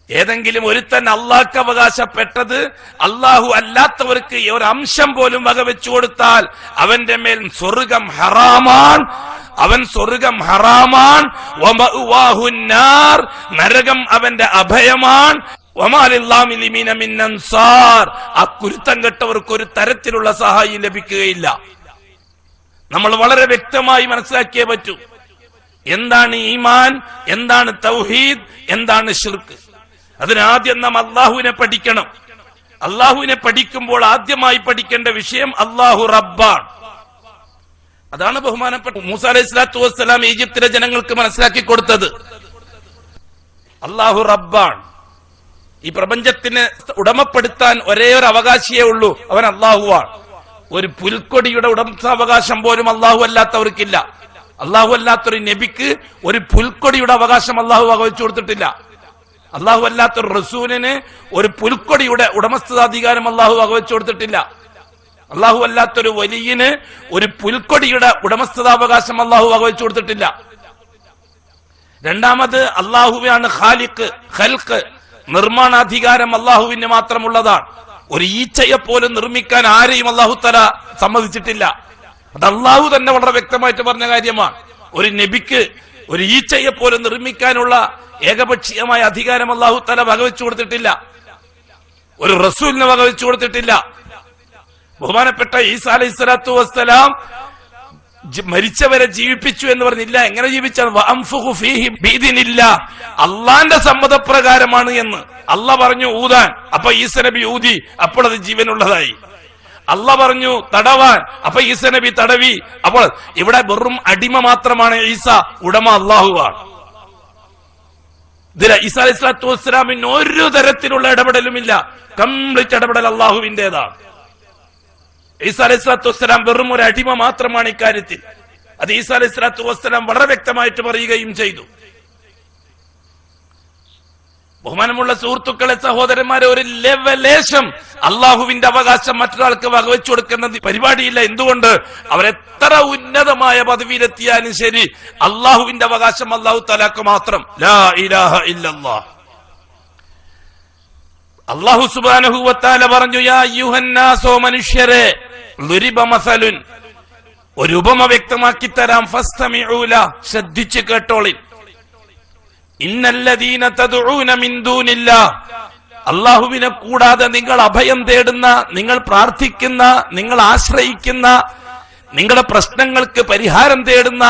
ഏതെങ്കിലും ഒരുത്തൻ അള്ളാഹ്ക്ക് അവകാശപ്പെട്ടത് അള്ളാഹു അല്ലാത്തവർക്ക് ഒരു അംശം പോലും വകവെച്ചു കൊടുത്താൽ അവന്റെ മേൽ സ്വർഗം ഹറാമാൻ. അവൻ സ്വർഗം ഹറാമാൻ. വമഅ്വാഹുൻ നാർ, നരകം അവന്റെ അഭയമാൻ. വമാ ലിൽളാമിലീന മിൻ അൻസാർ, ആ കുരുത്തം കെട്ടവർക്ക് ഒരു തരത്തിലുള്ള സഹായം ലഭിക്കുകയില്ല. നമ്മൾ വളരെ വ്യക്തമായി മനസ്സിലാക്കിയേ പറ്റൂ. എന്താണ് ഈമാൻ, എന്താണ് തൗഹീദ്, എന്താണ് ശിർക്ക്. അതിനാദ്യം നാം അള്ളാഹുവിനെ പഠിക്കണം. അള്ളാഹുവിനെ പഠിക്കുമ്പോൾ ആദ്യമായി പഠിക്കേണ്ട വിഷയം അള്ളാഹു റബ്ബാണ്. അതാണ് ബഹുമാനപ്പെട്ട മൂസ അലൈഹി സ്വലാത്തു വസ്സലാം ഈജിപ്തിലെ ജനങ്ങൾക്ക് മനസ്സിലാക്കി കൊടുത്തത്. അള്ളാഹു റബ്ബാണ്. ഈ പ്രപഞ്ചത്തിന് ഉടമപ്പെടുത്താൻ ഒരേ ഒരു അവകാശിയേ ഉള്ളൂ, അവൻ അള്ളാഹുവാണ്. ഒരു പുൽക്കൊടിയുടെ ഉടമസ്ഥാവകാശം പോലും അള്ളാഹു അല്ലാത്തവർക്കില്ല. അള്ളാഹു അല്ലാത്തൊരു നബിക്ക് ഒരു പുൽക്കൊടിയുടെ അവകാശം അള്ളാഹു വകവെച്ചു കൊടുത്തിട്ടില്ല. അള്ളാഹു അല്ലാത്തൊരു റസൂലിന് ഒരു പുൽക്കൊടിയുടെ ഉടമസ്ഥാധികാരം അള്ളാഹു വകവെച്ചു കൊടുത്തിട്ടില്ല. അള്ളാഹു അല്ലാത്തൊരു വലിയന് ഒരു പുൽക്കൊടിയുടെ ഉടമസ്ഥാവകാശം അള്ളാഹു വകവെച്ചു കൊടുത്തിട്ടില്ല. രണ്ടാമത് അള്ളാഹുവാണ് ഖാലിഖ്, ഖൽഖ്, നിർമ്മാണാധികാരം അള്ളാഹുവിന് മാത്രമുള്ളതാണ്. ഒരു ഈച്ചയെ പോലും നിർമ്മിക്കാൻ ആരെയും അള്ളാഹു തആല സമ്മതിച്ചിട്ടില്ല. അത് അള്ളാഹു തന്നെ വളരെ വ്യക്തമായിട്ട് പറഞ്ഞ കാര്യമാണ്. ഒരു നബിക്ക് ഒരു ഈച്ചയെ പോലും നിർമ്മിക്കാനുള്ള ഏകപക്ഷീയമായ അധികാരം അള്ളാഹു തആല വകവെച്ചു കൊടുത്തിട്ടില്ല. ഒരു റസൂലിനെ വകവെച്ചു കൊടുത്തിട്ടില്ല. ബഹുമാനപ്പെട്ട ഈസാ അലൈഹി സ്വലാത്തു വസ്സലാം മരിച്ചവരെ ജീവിപ്പിച്ചു എന്ന് പറഞ്ഞില്ല. എങ്ങനെ ജീവിച്ചാൽ വഅൻഫുഖു ഫീഹി ബിഇദ്നില്ലാ, അള്ളാന്റെ സമ്മതപ്രകാരമാണ് എന്ന് അള്ളാഹ് പറഞ്ഞു ഊതാൻ. അപ്പൊ ഈസ നബി ഊതി, അപ്പോൾ അത് ജീവനുള്ളതായി. അള്ളാഹ് പറഞ്ഞു തടവാൻ, അപ്പൊ ഈസ നബി തടവി. അപ്പോൾ ഇവിടെ വെറും അടിമ മാത്രമാണ് ഈസ, ഉടമ അള്ളാഹുവാണ്. ഇതിൽ ഈസാ അലൈഹി സ്വലാത്തു വസ്സലാമിന് ഒരു തരത്തിലുള്ള ഇടപെടലുമില്ല. കംപ്ലീറ്റ് ഇടപെടൽ അള്ളാഹുവിന്റേതാണ്. ഈസാ അലൈഹി സ്വലാത്തു വസ്സലാം വെറും ഒരു അടിമ മാത്രമാണ് ഇക്കാര്യത്തിൽ. അത് ഈസാ അലൈഹി സ്വലാത്തു വസ്സലാം വളരെ വ്യക്തമായിട്ട് പറയുകയും ചെയ്തു. ബഹുമാനമുള്ള സുഹൃത്തുക്കളെ, സഹോദരന്മാരെ, ഒരു ലേശം അള്ളാഹുവിന്റെ അവകാശം മറ്റൊരാൾക്ക് വകവെച്ചു കൊടുക്കുന്ന പരിപാടിയില്ല. എന്തുകൊണ്ട്? അവരെത്ര ഉന്നതമായ പദവിയിലെത്തിയാലും ശരി, അള്ളാഹുവിന്റെ അവകാശം അള്ളാഹു തആലാക്ക് മാത്രം. ലാ ഇലാഹ ഇല്ലല്ലാഹ്. അള്ളാഹു സുബ്ഹാനഹു വ തആല പറഞ്ഞു, യാ അയ്യുഹന്നാസോ, മനുഷ്യരെ, ളുരിബ മസലുൻ, ഒരു ഉപമ വ്യക്തമാക്കി തരാം. ഫസ്തമിഊ ല, ശ്രദ്ധിച്ചു കേട്ടോളിൻ. ഇന്നല്ലദീന തദ്ഊന മിൻ ദൂനില്ലാഹ്, അള്ളാഹുവിനെ കൂടാതെ നിങ്ങൾ അഭയം തേടുന്ന, നിങ്ങൾ പ്രാർത്ഥിക്കുന്ന, നിങ്ങൾ ആശ്രയിക്കുന്ന, നിങ്ങളുടെ പ്രശ്നങ്ങൾക്ക് പരിഹാരം തേടുന്ന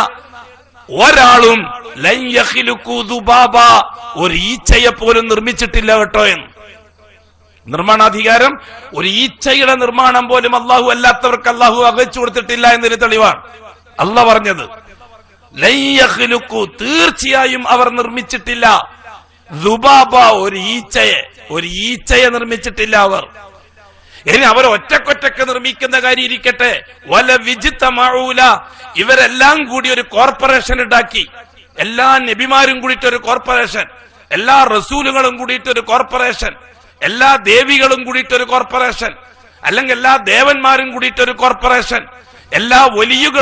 ഒരാളും ലൻ യഖ്ലുഖു ദുബാബ, ഒരു ഈച്ചയെ പോലും നിർമ്മിച്ചിട്ടില്ല കേട്ടോ എന്ന്. നിർമ്മാണാധികാരം ഒരു ഈച്ചയുടെ നിർമ്മാണം പോലും അള്ളാഹു അല്ലാത്തവർക്ക് അള്ളാഹു വകവെച്ചു കൊടുത്തിട്ടില്ല എന്നൊരു തെളിവാണ് അള്ളാഹ് പറഞ്ഞത്. ലൻ യഖ്ലുഖു, തീർച്ചയായും അവർ നിർമ്മിച്ചിട്ടില്ല. ദുബാബ, ഒരു ഈച്ചയെ നിർമ്മിച്ചിട്ടില്ല അവർ. ഇനി അവർ ഒറ്റക്കൊറ്റക്ക് നിർമ്മിക്കുന്ന കാര്യം ഇരിക്കട്ടെ. വല വിജിത്തമഊല, ഇവരെല്ലാം കൂടി ഒരു കോർപ്പറേഷൻ ഉണ്ടാക്കി. എല്ലാ നബിമാരും കൂടിയിട്ട് ഒരു കോർപ്പറേഷൻ, എല്ലാ റസൂലുകളും കൂടിയിട്ട് ഒരു കോർപ്പറേഷൻ, എല്ലാ ദേവികളും കൂടിയിട്ട് ഒരു കോർപ്പറേഷൻ, അല്ലെങ്കിൽ എല്ലാ ദേവന്മാരും കൂടിയിട്ട് ഒരു കോർപ്പറേഷൻ, എല്ലാ വലിയുകളും